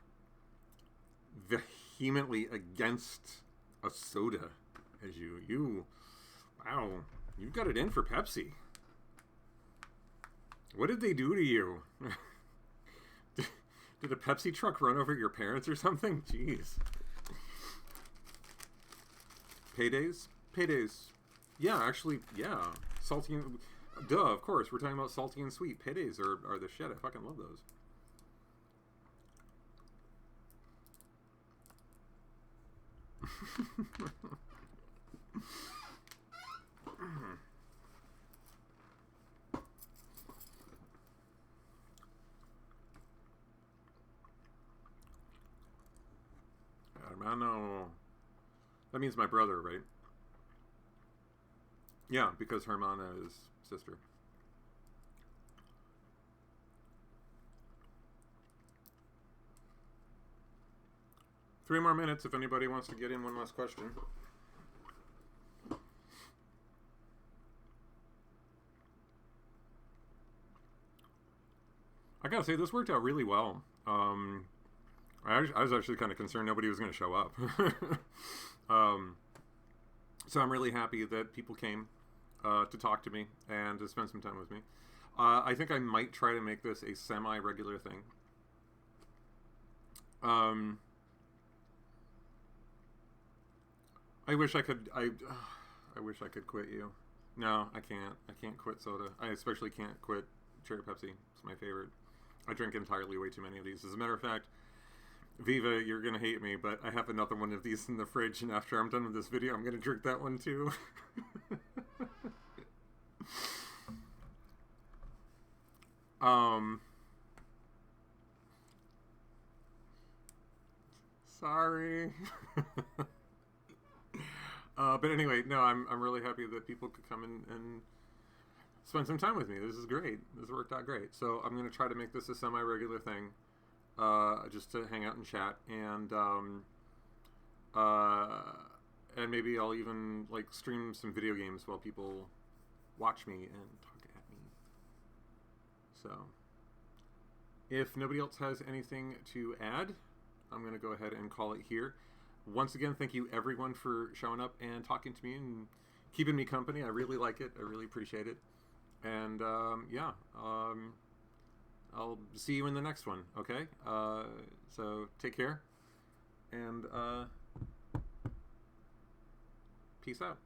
vehemently against a soda as you. Wow, you got it in for Pepsi. What did they do to you? Did a Pepsi truck run over your parents or something? Jeez. Paydays? Paydays. Yeah, actually, yeah. Salty and... Duh, of course. We're talking about salty and sweet. Paydays are the shit. I fucking love those. Hermano. That means my brother, right? Yeah, because Hermana is sister. Three more minutes if anybody wants to get in one last question. I gotta say, this worked out really well. I was actually kind of concerned nobody was going to show up. So I'm really happy that people came to talk to me and to spend some time with me. I think I might try to make this a semi-regular thing. I wish I could. I wish I could quit you. No, I can't. I can't quit soda. I especially can't quit cherry Pepsi. It's my favorite. I drink entirely way too many of these. As a matter of fact, Viva, you're gonna hate me, but I have another one of these in the fridge, and after I'm done with this video, I'm gonna drink that one too. Sorry. But anyway, no, I'm really happy that people could come and spend some time with me. This is great. This worked out great. So I'm going to try to make this a semi-regular thing, just to hang out and chat, and maybe I'll even like stream some video games while people watch me and talk at me. So if nobody else has anything to add, I'm going to go ahead and call it here. Once again, thank you everyone for showing up and talking to me and keeping me company. I really like it. I really appreciate it. And yeah, I'll see you in the next one. Okay. So take care and peace out.